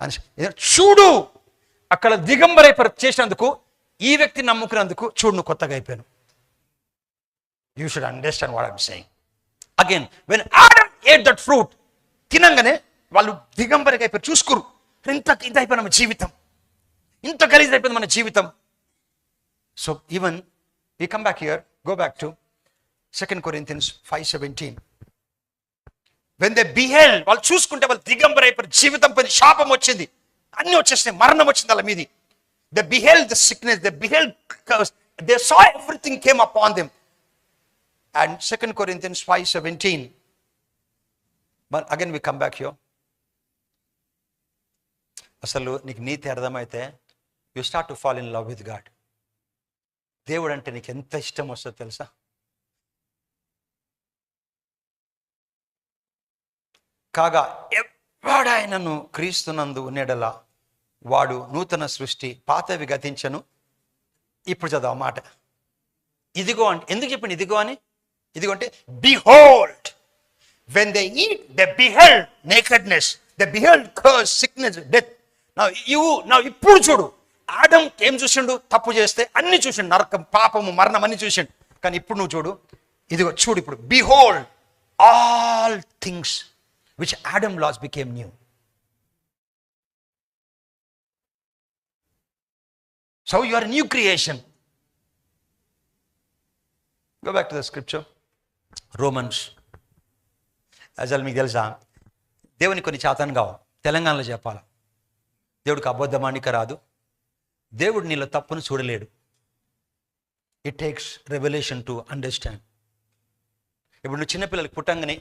అని చూడు, అక్కడ దిగంబరైపోయి చేసినందుకు, ఈ వ్యక్తి నమ్ముకున్నందుకు చూడు నువ్వు కొత్తగా అయిపోయాను. You should understand what I'm saying. Again when Adam ate that fruit, తినంగానే వాళ్ళు దిగంబరిగా అయిపోయారు. చూసుకోరు, ఇంత అయిపోయిన మన జీవితం, ఇంత గలీజ్ అయిపోయింది మన జీవితం. So even we come back here, go back to 2 Corinthians 5:17. When they beheld, వాళ్ళు చూసుకుంటే వాళ్ళు దిగంబర అయిపోయారు, జీవితం పైన శాపం వచ్చింది, అన్ని వచ్చేసినాయి, మరణం వచ్చింది వాళ్ళ మీది. They beheld the sickness, they beheld curse, they saw everything came upon them. And 2 Corinthians 5:17. But again we come back here. అసలు నీకు నీతి అర్థమైతే you start to fall in love with God. దేవుడు అంటే నీకు ఎంత ఇష్టం వస్తుందో తెలుసా? కాగా ఎవడాయనను క్రీస్తునందు ఉండేలా వాడు నూతన సృష్టి, పాతవి గతించను. ఇప్పుడు చదువు మాట. ఇదిగో అంటే ఎందుకు చెప్పింది ఇదిగో అని? ఇదిగో అంటే behold, when they eat they beheld nakedness, they beheld curse, sickness, death. now ఇప్పుడు చూడు, ఆడమ్ ఏం చూసిండు? తప్పు చేస్తే అన్ని చూసిండు, నరకం, పాపము, మరణం అన్ని చూసిండు. కానీ ఇప్పుడు నువ్వు చూడు, ఇదిగో చూడు ఇప్పుడు, behold all things which Adam lost became new. So you are a new creation. Go back to the scripture, Romans. అసలు మీకు తెలుసా, దేవుని కొన్ని చేతను కావు, తెలంగాణలో చెప్పాలి. దేవుడికి అబద్ధమానిక రాదు. దేవుడు నీలో తప్పును చూడలేడు. It takes revolution to understand. ఇప్పుడు నువ్వు చిన్నపిల్లలకి పుట్టంగానే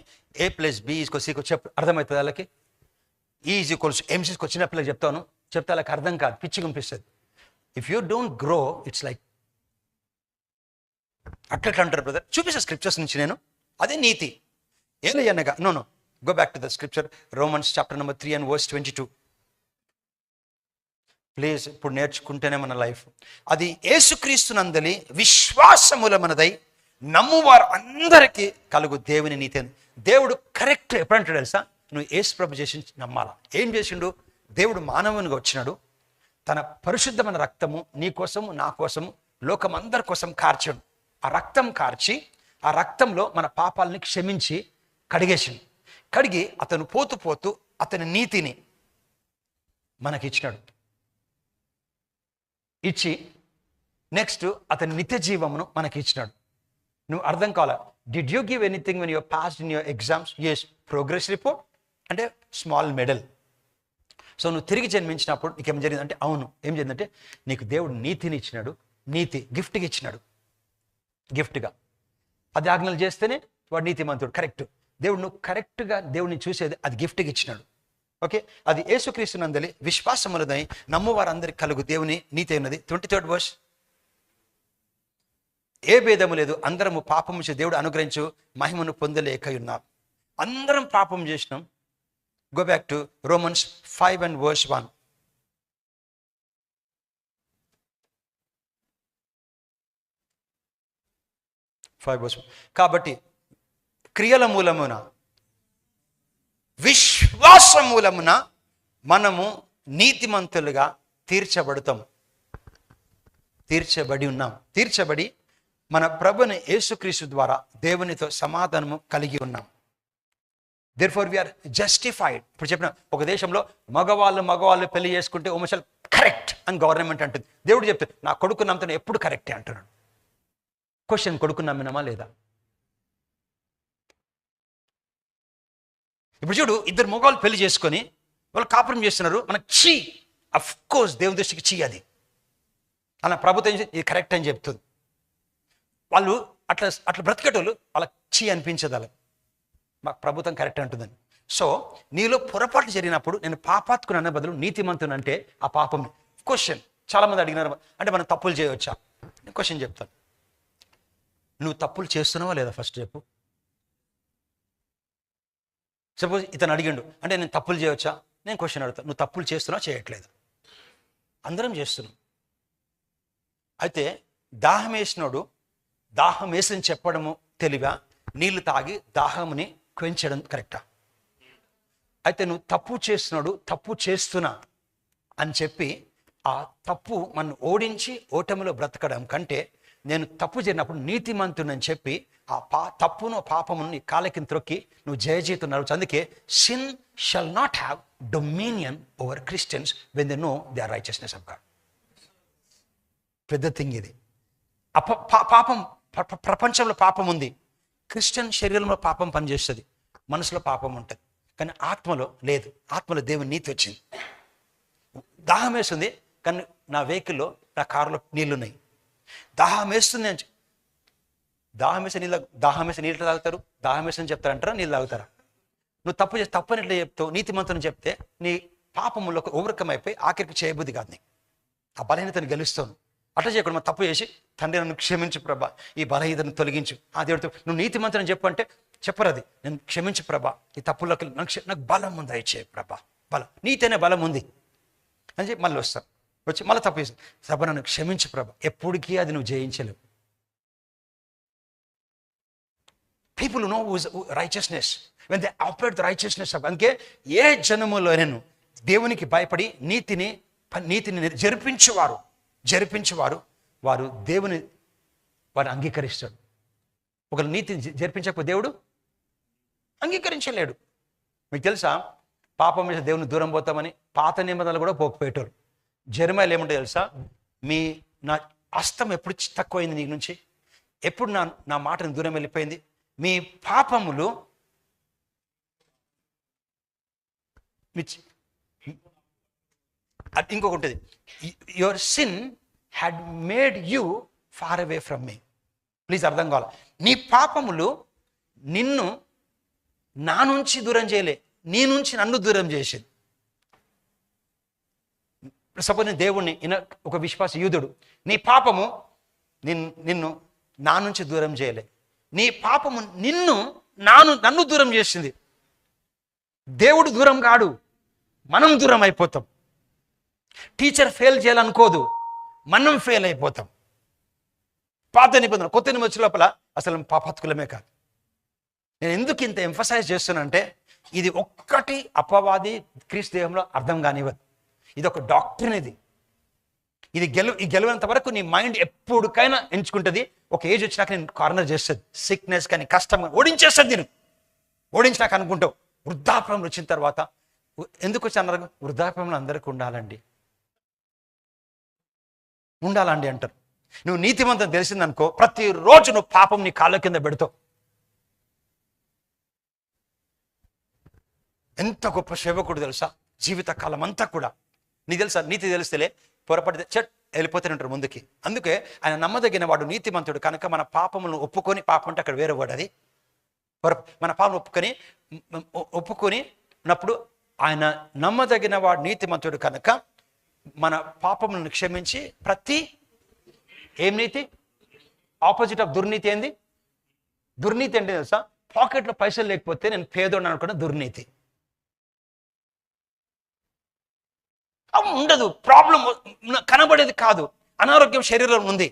A+B=C చెప్పు, అర్థమవుతుంది వాళ్ళకి. E=MC చిన్నపిల్లలకి చెప్తే వాళ్ళకి అర్థం కాదు, పిచ్చి కనిపిస్తుంది. If you don't grow it's like అట్లా అంటారు బ్రదర్. చూపిస్తా స్క్రిప్చర్స్ నుంచి నేను. అదే నీతి. ఏం అనగా no go back to the scripture, Romans chapter number 3 and verse 22. Please ఇప్పుడు నేర్చుకుంటేనే మన లైఫ్. అది యేసుక్రీస్తునందలి విశ్వాసమూలమనదై నమ్మువారు అందరికీ కలుగు దేవుని నీతి. దేవుడు కరెక్ట్ ఎప్పుడంటాడు తెలుసా? నువ్వు యేసు ప్రభు చేసి నమ్మాలా. ఏం చేసిండు? దేవుడు మానవునిగా వచ్చినాడు, తన పరిశుద్ధమైన రక్తము నీ కోసము నా కోసము లోకం అందరి కోసం కార్చాడు. ఆ రక్తం కార్చి ఆ రక్తంలో మన పాపాలని క్షమించి కడిగేసిండు. కడిగి అతను పోతూ పోతూ అతని నీతిని మనకిచ్చినాడు. ఇచ్చి నెక్స్ట్ అతని నిత్య జీవమును మనకి ఇచ్చినాడు. నువ్వు అర్థం కావాలా? Did you give anything when your passed in your exams? Yes, progress report అంటే స్మాల్ మెడల్. సో నువ్వు తిరిగి జన్మించినప్పుడు నీకు ఏం జరిగిందంటే, అవును ఏం జరిగిందంటే నీకు దేవుడు నీతిని ఇచ్చినాడు. నీతి గిఫ్ట్గా ఇచ్చినాడు. గిఫ్ట్గా 10 ఆజ్ఞలు చేస్తేనే వాడు నీతిమంతుడు. కరెక్ట్. దేవుడు నువ్వు కరెక్ట్గా దేవుడిని చూసేది అది గిఫ్ట్గా ఇచ్చినాడు. ఓకే, అది యేసుక్రీస్తునందలి విశ్వాసములదై నమ్ము వారందరికి కలుగు దేవుని నీతి ఉన్నది. 23rd verse. ఏ భేదము లేదు, అందరము పాపము చేసి దేవుడు అనుగ్రహించు మహిమను పొందలేకయున్నాం. అందరం పాపం చేసినాం. Go back to Romans 5 and verse 1. కాబట్టి క్రియల మూలమున విశ్వాస మూలమున మనము నీతిమంతులుగా తీర్చబడి ఉన్నాం. తీర్చబడి మన ప్రభుని యేసుక్రీస్తు ద్వారా దేవునితో సమాధానము కలిగి ఉన్నాం. Therefore we're justified. ఇప్పుడు చెప్పిన ఒక దేశంలో మగవాళ్ళు పెళ్లి చేసుకుంటే ఉమసలు కరెక్ట్ అని గవర్నమెంట్ అంటుంది. దేవుడు చెప్తాడు నా కొడుకు నమ్ముతాను ఎప్పుడు కరెక్టే అంటున్నాడు. క్వశ్చన్, కొడుకు నమ్మినామా లేదా? ఇప్పుడు చూడు, ఇద్దరు మగవాళ్ళు పెళ్లి చేసుకొని వాళ్ళు కాపురం చేస్తున్నారు. మనకు చీ, అఫ్ కోర్స్ దేవుని దృష్టికి చీ అది. అలా ప్రభుత్వం ఇది కరెక్ట్ అని చెప్తుంది. వాళ్ళు అట్లా బ్రతికేటోళ్ళు వాళ్ళకి చీ అనిపించదు. అలా మాకు ప్రభుత్వం కరెక్ట్ అంటుందని. సో నీలో పొరపాటు జరిగినప్పుడు నేను పాపాత్కుని అన్న బదులు నీతిమంతుని అంటే ఆ పాపం. క్వశ్చన్ చాలామంది అడిగినారు, అంటే మనం తప్పులు చేయవచ్చా? నేను క్వశ్చన్ చెప్తాను. నువ్వు తప్పులు చేస్తున్నావా లేదా ఫస్ట్ చెప్పు. సపోజ్ ఇతను అడిగిండు, అంటే నేను తప్పులు చేయవచ్చా? నేను క్వశ్చన్ అడుగుతాను, నువ్వు తప్పులు చేస్తున్నావా చేయట్లేదు? అందరం చేస్తున్నాం. అయితే దాహం వేసినోడు దాహం వేసని చెప్పడము తెలివా, నీళ్లు తాగి దాహముని క్వెంచడం కరెక్టా? అయితే నువ్వు తప్పు చేస్తున్నాడు తప్పు చేస్తున్నా అని చెప్పి ఆ తప్పు మనం ఓడించి ఓటమిలో బ్రతకడం కంటే నేను తప్పు చేసినప్పుడు నీతిమంతునని చెప్పి ఆ తప్పును పాపమును నీ కాళ్ళకి త్రొక్కి నువ్వు జయజీతం నడవచ్చు. అందుకే sin shall not have dominion over Christians when they know they are righteousness of God. పెద్ద థింగ్ ఇది. పాపం ప్రపంచంలో పాపం ఉంది. క్రిస్టియన్ శరీరంలో పాపం పనిచేస్తుంది, మనసులో పాపం ఉంటుంది, కానీ ఆత్మలో లేదు. ఆత్మలో దేవుని నీతి వచ్చింది. దాహం వేస్తుంది, కానీ నా వెహికల్లో నా కారులో నీళ్ళున్నాయి. దాహం వేస్తుంది అని దాహం వేస్తే నీళ్ళు తాగుతారు, దాహం వేస్తుందని చెప్తారంటారా, నీళ్ళు తాగుతారా? నువ్వు తప్పు చేసి తప్పని ఎట్లా చెప్తావు? నీతిమంతుని చెప్తే నీ పాపములో ఓవర్కమ్ అయిపోయి ఆఖరికి చేయబుద్ధి కాదు. నీ ఆ బలహీనతను గెలుస్తాను. అట్లా చేయకుండా మనం తప్పు చేసి తండ్రి నన్ను క్షమించు ప్రభా, ఈ బలహీనతను తొలగించు. ఆ దేవుడితో నువ్వు నీతిమంతుని చెప్పు అంటే చెప్పరు. అది నేను క్షమించు ప్రభా, ఈ తప్పుల్లోకి నాకు బలం ఉంది, ఇచ్చే ప్రభా బలం, నీతోనే బలం ఉంది అని చెప్పి మళ్ళీ వస్తాను. వచ్చి మళ్ళీ తప్పు చేస్తాను, సభ నన్ను క్షమించు ప్రభా. ఎప్పటికీ అది నువ్వు జయించలేవు. People know righteousness when they operate the righteousness of. అందుకే ఏ జనములో నేను దేవునికి భయపడి నీతిని జరిపించేవారు వారు దేవుని వారు అంగీకరిస్తాడు. ఒకరు నీతిని జరిపించకపోతే దేవుడు అంగీకరించలేడు. మీకు తెలుసా, పాపం మీద దేవుని దూరం పోతామని పాత నిబంధనలు కూడా పోకపోయేటోరు. జెరమయాలో ఏముంటే తెలుసా, నా హస్తం ఎప్పుడు తక్కువైంది నీ నుంచి, ఎప్పుడు నా మాటను దూరం వెళ్ళిపోయింది, మీ పాపములు ఇంకొకటి ఉంటుంది, your sin had made you far away from me. Please అర్థం కావాలి, నీ పాపములు నిన్ను నా నుంచి దూరం చేయలే, నీ నుంచి నన్ను దూరం చేసేది. సపోజ్ నేను దేవుణ్ణి, ఒక విశ్వాస యూదుడు, నీ పాపము నిన్ను నా నుంచి దూరం చేయలే, నీ పాపము నన్ను దూరం చేసింది. దేవుడు దూరం కాడు, మనం దూరం అయిపోతాం. టీచర్ ఫెయిల్ చేయాలనుకోదు, మనం ఫెయిల్ అయిపోతాం. పాత నిబంధన కొత్త నిబంధన లోపల అసలు పాపాత్కులమే కాదు. నేను ఎందుకు ఇంత ఎంఫసైజ్ చేస్తున్నానంటే, ఇది ఒక్కటి అపవాది క్రీస్తు దేహంలో అర్థం కానివ్వదు. ఇది ఒక డాక్టరీన్. ఇది గెలవనంత వరకు నీ మైండ్ ఎప్పటికైనా ఎంచుకుంటుంది. ఒక ఏజ్ వచ్చినాక నేను కార్నర్ చేస్తుంది, సిక్నెస్ కానీ కష్టం ఓడించేస్తుంది. నేను ఓడించినాక అనుకుంటావు. వృద్ధాప్యంలో వచ్చిన తర్వాత ఎందుకు వచ్చి అన్నారు, వృద్ధాప్యంలో అందరికీ ఉండాలండి అంటారు. నువ్వు నీతిమంతం తెలిసిందనుకో, ప్రతిరోజు నువ్వు పాపం నీ కాళ్ళ కింద పెడతావు. ఎంత గొప్ప సేవకుడు తెలుసా, జీవితకాలం అంతా కూడా. నీకు తెలుసా, నీతి తెలిస్తేలే పొరపడితే వెళ్ళిపోతూనే ఉంటారు ముందుకి. అందుకే ఆయన నమ్మదగిన వాడు, నీతిమంతుడు కనుక మన పాపములను ఒప్పుకొని, పాపం అంటే అక్కడ వేరే వాడు, అది మన పాపం ఒప్పుకొని ఉన్నప్పుడు ఆయన నమ్మదగిన వాడు, నీతిమంతుడు కనుక మన పాపములను క్షమించి ఏం నీతి? ఆపోజిట్ ఆఫ్ దుర్నీతి ఏంది? దుర్నీతి అంటే తెలుసా, పాకెట్లో పైసలు లేకపోతే నేను పేదోడు అనుకున్న దుర్నీతి. ఉండదు, ప్రాబ్లం కనబడేది కాదు. అనారోగ్యం శరీరం ఉంది,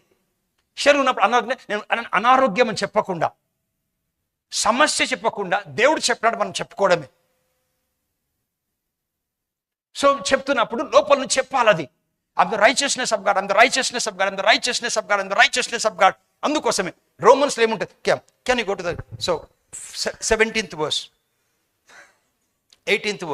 శరీరం ఉన్నప్పుడు నేను అనారోగ్యం అని చెప్పకుండా, సమస్య చెప్పకుండా, దేవుడు చెప్పినాడు మనం చెప్పుకోవడమే. సో చెప్తున్నప్పుడు లోపల నుంచి చెప్పాలి అది. I'm the righteousness of God, I'm the righteousness of God, I'm the righteousness of God, I'm the righteousness of God. అందుకోసమే రోమన్స్లో ఏముంటుంది, can you go to the 17th verse, 18th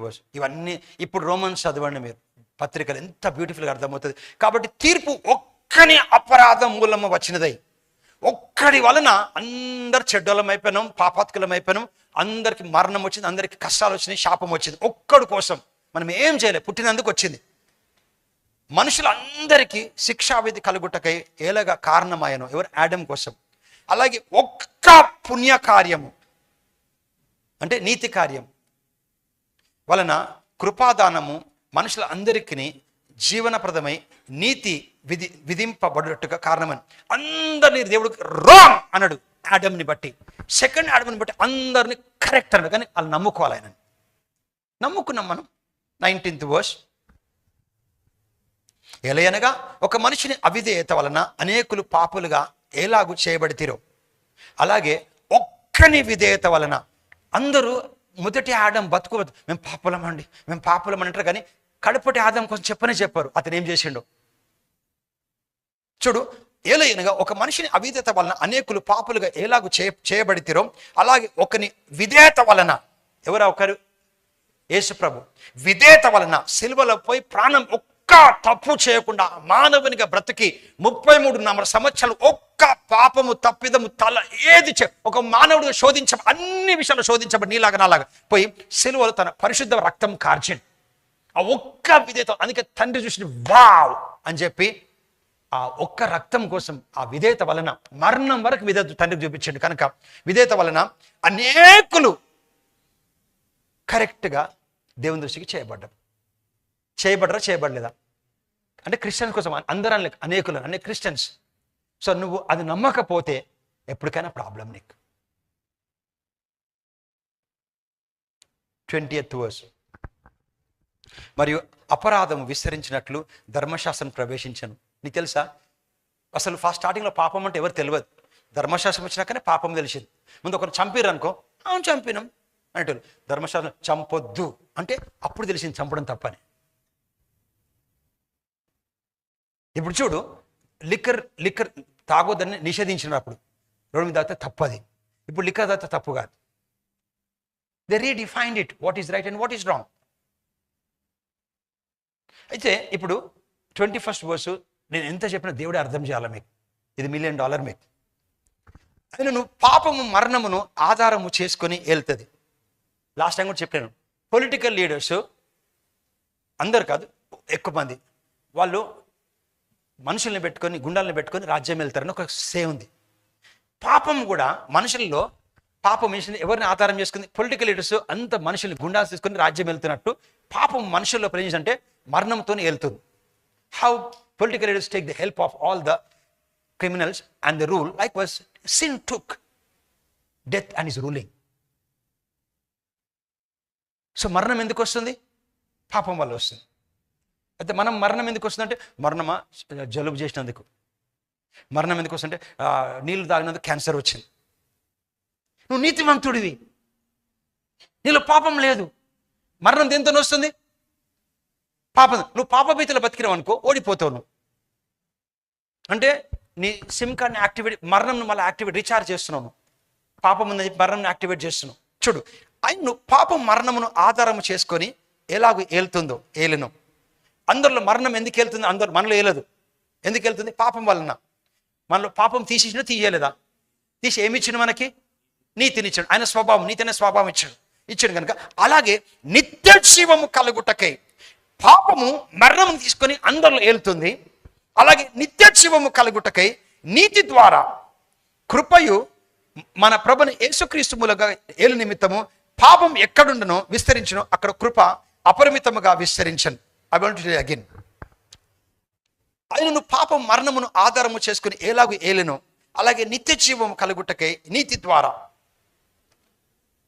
verse. ఇవన్నీ ఇప్పుడు రోమన్స్ చదవండి మీరు, పత్రికలు ఎంత బ్యూటిఫుల్గా అర్థమవుతుంది. కాబట్టి తీర్పు ఒక్కని అపరాధం మూలము వచ్చినదై, ఒక్కడి వలన అందరు చెడ్డోళం అయిపోయినాం, పాపాత్కులం అయిపోయినాం, అందరికి మరణం వచ్చింది, అందరికి కష్టాలు వచ్చినాయి, శాపం వచ్చింది. ఒక్కడి కోసం మనం ఏం చేయలేదు, పుట్టినందుకు వచ్చింది. మనుషులందరికీ శిక్షావిధి కలుగుటకై ఏలాగా కారణమాయను, ఎవరు? ఆడమ్ కోసం. అలాగే ఒక్క పుణ్యకార్యము అంటే నీతి కార్యం వలన కృపాదానము మనుషులందరికీ జీవనప్రదమై నీతి విధింపబడుటగా కారణమని అందరినీ దేవుడు రాంగ్ అన్నాడు. ఆడమ్ని బట్టి, సెకండ్ ఆడమ్ని బట్టి అందరినీ కరెక్ట్ అన్నాడు. కానీ వాళ్ళు నమ్ముకోవాలి, ఆయన నమ్ముకున్నాం మనం. 19th verse, ఎలయనగా ఒక మనిషిని అవిధేయత వలన అనేకులు పాపులుగా ఎలాగూ చేయబడితిరో, అలాగే ఒక్కని విధేయత వలన అందరూ, మొదటి ఆదం బతుకోవద్దు, మేము పాపులం అంటారు, కానీ కడుపటి ఆదం కోసం చెప్పారు అతను ఏం చేసిండో. చూడు, ఏలయనగా ఒక మనిషిని అవిధేయత వలన అనేకులు పాపులుగా ఎలాగూ చేయబడితిరో, అలాగే ఒకని విధేయత వలన, ఎవరు ఒకరు? యేసు ప్రభు విధేయత వలన సిలువలో పోయి ప్రాణం ఒక్క తప్పు చేయకుండా మానవునిగా బ్రతికి 33 సంవత్సరాలు ఒక్క పాపము తప్పిదము తల ఏది ఒక మానవుడిగా అన్ని విషయాలు శోధించబడి నీలాగా నాలాగా పోయి సిలువలో తన పరిశుద్ధ రక్తం కార్చిండు. ఆ ఒక్క విధేయత, అందుకే తండ్రి చూసి వావ్ అని చెప్పి ఆ ఒక్క రక్తం కోసం, ఆ విధేయత వలన మరణం వరకు విధేయత తండ్రికి చూపించాడు. కనుక విధేయత వలన అనేకులు కరెక్ట్గా దేవుని దృష్టికి చేయబడలేదా అంటే క్రిస్టియన్స్ కోసం అందరూ అనేకులు క్రిస్టియన్స్. సో నువ్వు అది నమ్మకపోతే ఎప్పటికైనా ప్రాబ్లం నీకు. 20th verse, మరియు అపరాధం విస్తరించినట్లు ధర్మశాస్త్రం ప్రవేశించను. నీకు తెలుసా, అసలు స్టార్టింగ్లో పాపం అంటే ఎవరు తెలియదు. ధర్మశాస్త్రం వచ్చినాకనే పాపం తెలిసింది. ముందు ఒకరు చంపిర్రు అనుకో, అవును చంపినాం అంటారు. ధర్మశాస్త్రం చంపొద్దు అంటే అప్పుడు తెలిసింది చంపడం తప్పని. ఇప్పుడు చూడు, లిక్కర్ తాగొద్దని నిషేధించినప్పుడు రోడ్డు మీద తాగితే తప్పది. ఇప్పుడు లిక్కర్ తాగితే తప్పు కాదు. They redefined it, what is right and what is wrong. అయితే ఇప్పుడు 21st verse నేను ఎంత చెప్పినా దేవుడే అర్థం చేయాలి మీకు. ఇది $1 million మీకు. అయినా నువ్వు పాపము మరణమును ఆధారము చేసుకొని వెళ్తుంది. లాస్ట్ టైం కూడా చెప్పాను, పొలిటికల్ లీడర్స్ అందరు కాదు, ఎక్కువ మంది వాళ్ళు మనుషుల్ని పెట్టుకొని గుండాలను పెట్టుకొని రాజ్యం వెళ్తారని ఒక సే ఉంది. పాపం కూడా మనుషుల్లో, పాపం మనుషుల్ని ఎవరిని ఆధారం చేసుకుంది? పొలిటికల్ లీడర్స్ అంత మనుషుల్ని గుండాలు తీసుకొని రాజ్యం వెళ్తున్నట్టు పాపం మనుషుల్లో ప్రవేశించి మరణంతో వెళ్తుంది. How political leaders take the help of all the criminals and the rule, like was sin took death and is ruling. So మరణం ఎందుకు వస్తుంది? పాపం వల్ల వస్తుంది. అయితే మరణం ఎందుకు వస్తుందంటే, మరణమా జలుబు చేసినందుకు, మరణం ఎందుకు వస్తుందంటే నీళ్లు తాగినందుకు క్యాన్సర్ వచ్చింది. నువ్వు నీతిమంతుడివి, నీలో పాపం లేదు. మరణం దేంతో వస్తుంది? పాపం. నువ్వు పాపభీతిలో బతికినావు అనుకో, ఓడిపోతావు నువ్వు. అంటే నీ సిమ్ కార్డ్ని యాక్టివేట్, మరణంను మళ్ళీ యాక్టివేట్ రీఛార్జ్ చేస్తున్నావు. పాపం ఉందని మరణం యాక్టివేట్ చేస్తున్నావు. చూడు, నువ్వు పాపం మరణమును ఆధారము చేసుకొని ఎలాగో ఏలుతుందో ఏలిను. అందరిలో మరణం ఎందుకు వెళ్తుంది? అందరు మనలో ఏలదు. ఎందుకు వెళ్తుంది? పాపం వలన. మనలో పాపం తీసేసిన తీయలేదా? తీసి ఏమి ఇచ్చిండు మనకి? నీతినిచ్చాడు. ఆయన స్వభావం, నీతి అనే స్వభావం ఇచ్చాడు కనుక, అలాగే నిత్య జీవము కలుగుటకై పాపము మరణం తీసుకొని అందరిలో ఏలుతుంది. అలాగే నిత్య జీవము కలుగుటకై నీతి ద్వారా కృపయు మన ప్రభుని యేసుక్రీస్తు మూలంగా ఏలు నిమిత్తము పాపం ఎక్కడుండనో విస్తరించను, అక్కడ కృప అపరిమితముగా విస్తరించను. I want to say again, ఆయనను పాపం మరణమును ఆధారము చేసుకుని ఎలాగూ ఏలెను, అలాగే నిత్య జీవము కలుగుటకై నీతి ద్వారా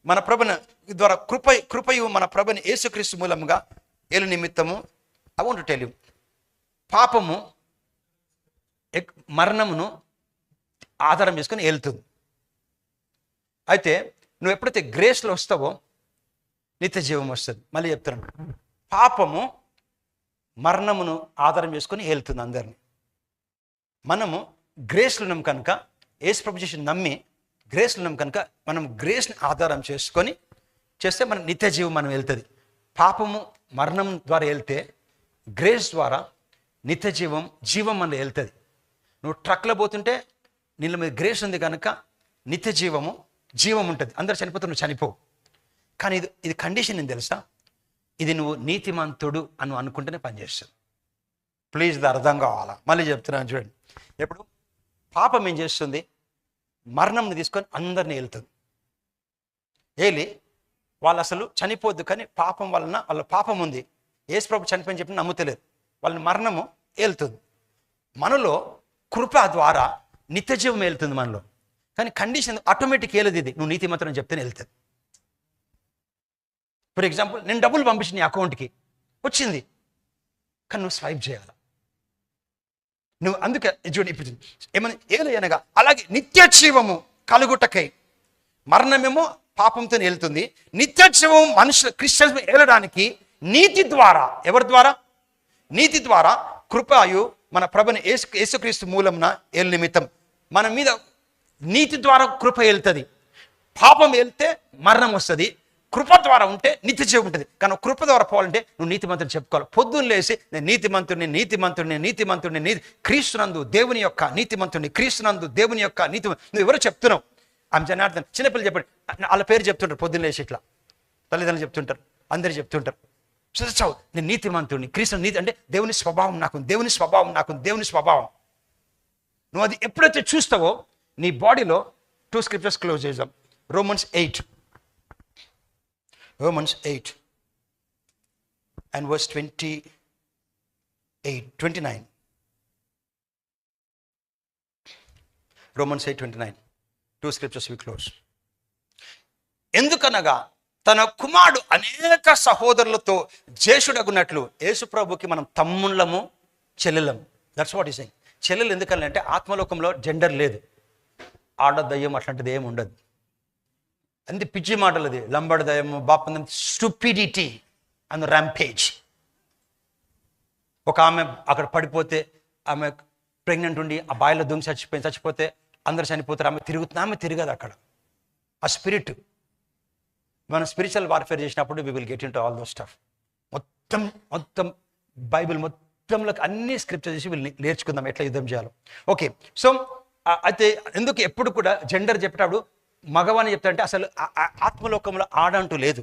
మన ప్రభుని ద్వారా కృపయు మన ప్రభుని యేసుక్రీస్తు మూలముగా ఏలు నిమిత్తము. I want to tell you, పాపము మరణమును ఆధారం చేసుకుని ఏలుతుంది. అయితే నువ్వు ఎప్పుడైతే గ్రేస్లో వస్తావో నిత్య జీవం వస్తుంది. మళ్ళీ చెప్తున్నాను, పాపము మరణమును ఆధారం చేసుకొని ఏలుతుంది అందరినీ. మనము గ్రేస్లో ఉన్నాం కనుక, యేసు ప్రభు చేసి నమ్మి గ్రేస్లో ఉన్నాం కనుక, మనం గ్రేస్ని ఆధారం చేసుకొని చేస్తే మన నిత్య జీవం మనం వెళ్తుంది. పాపము మరణం ద్వారా వెళ్తే గ్రేస్ ద్వారా నిత్య జీవం మనలో వెళ్తుంది. నువ్వు ట్రక్లో పోతుంటే నీళ్ళ మీద గ్రేస్ ఉంది కనుక నిత్య జీవం ఉంటుంది. అందరు చనిపోతే నువ్వు చనిపోవు. కానీ ఇది కండిషన్ ఏం తెలుసా? ఇది నువ్వు నీతిమంతుడు అని అనుకుంటేనే పనిచేస్తుంది. ప్లీజ్ ఇది అర్థం కావాలా? మళ్ళీ చెప్తున్నాను చూడండి. ఎప్పుడు పాపం ఏం చేస్తుంది? మరణంని తీసుకొని అందరినీ వెళ్తుంది. ఏలి వాళ్ళు అసలు చనిపోద్దు, కానీ పాపం వలన వాళ్ళ పాపం ఉంది, యేసు ప్రభు చనిపోయిన చెప్పి నమ్ముతలేదు, వాళ్ళని మరణము వెళ్తుంది. మనలో కృప ద్వారా నిత్య జీవం వెళ్తుంది మనలో. కానీ కండిషన్ ఆటోమేటిక్ వెళ్ళదు. ఇది నువ్వు నీతిమంతుడు చెప్తేనే వెళ్తుంది. ఫర్ ఎగ్జాంపుల్, నేను డబ్బులు పంపించిన నీ అకౌంట్కి వచ్చింది, కానీ నువ్వు స్వైప్ చేయాలి. నువ్వు అందుకే చూడండి, ఇప్పుడు ఏమని ఏలు అనగా, అలాగే నిత్య జీవము కలుగుటకై, మరణమేమో పాపంతో వెళ్తుంది, నిత్య జీవం మనుషులు క్రిస్టియన్స్ వెళ్ళడానికి నీతి ద్వారా, ఎవరి ద్వారా? నీతి ద్వారా కృపయు మన ప్రభుని యేసుక్రీస్తు మూలంన ఏలు నిమిత్తం. మన మీద నీతి ద్వారా కృప వెళ్తుంది. పాపం వెళ్తే మరణం వస్తుంది, కృప ద్వారా ఉంటే నిత్య జీవం ఉంటుంది. కానీ కృప ద్వారా పోవాలంటే నువ్వు నీతిమంతుని చెప్పుకోవాలి. పొద్దున్న లేసి నేను నీతిమంతుడిని క్రీస్తునందు దేవుని యొక్క నీతిమంతుడిని, క్రీస్తునందు దేవుని యొక్క నీతి. నువ్వు ఎవరో చెప్తున్నావు, ఆమె జనార్దన్. చిన్నపిల్లలు చెప్పండి, వాళ్ళ పేరు చెప్తుంటారు పొద్దున్న లేచి, ఇట్లా తల్లిదండ్రులు చెప్తుంటారు, అందరు చెప్తుంటారు, చదువు నేను నీతిమంతుడిని, క్రీస్తు నీతి అంటే దేవుని స్వభావం నాకు, దేవుని స్వభావం. నువ్వు అది ఎప్పుడైతే చూస్తావో నీ బాడీలో 2 scriptures క్లోజ్ చేద్దాం. Romans 8 and verse 29. Romans 8:29. 2 scriptures we close. ఎందుకనగా తన కుమారుడు అనేక సహోదరులతో జ్యేష్ఠుడగున్నట్లు యేసు ప్రభుకి మనం తమ్ముళ్ళము, చెల్లెలము. That's what is saying. చెల్లెలు ఎందుకంటే ఆత్మలోకంలో జెండర్ లేదు, ఆడ దయ్యం అట్లాంటిది ఏమి ఉండదు. అంతే పిచ్చి మాటలు, అది లంబడి దయ్యము, బాపందం, స్టూపిడిటీ అండ్ ర్యాంపేజ్. ఒక ఆమె అక్కడ పడిపోతే, ఆమె ప్రెగ్నెంట్ ఉండి ఆ బాయిలో దొంగి చచ్చిపోతే అందరు చనిపోతారు, ఆమె తిరగదు అక్కడ. ఆ స్పిరిట్ మనం స్పిరిచువల్ వార్ఫేర్ చేసినప్పుడు we will get into all those stuff. మొత్తం బైబిల్ మొత్తంలో అన్ని స్క్రిప్చర్ చేసి వీళ్ళు నేర్చుకుందాం ఎట్లా యుద్ధం చేయాలో. ఓకే, సో అయితే ఎందుకు ఎప్పుడు కూడా జెండర్ చెప్పేటప్పుడు మగవాని చెప్తారంటే అసలు ఆత్మలోకంలో ఆడంటూ లేదు.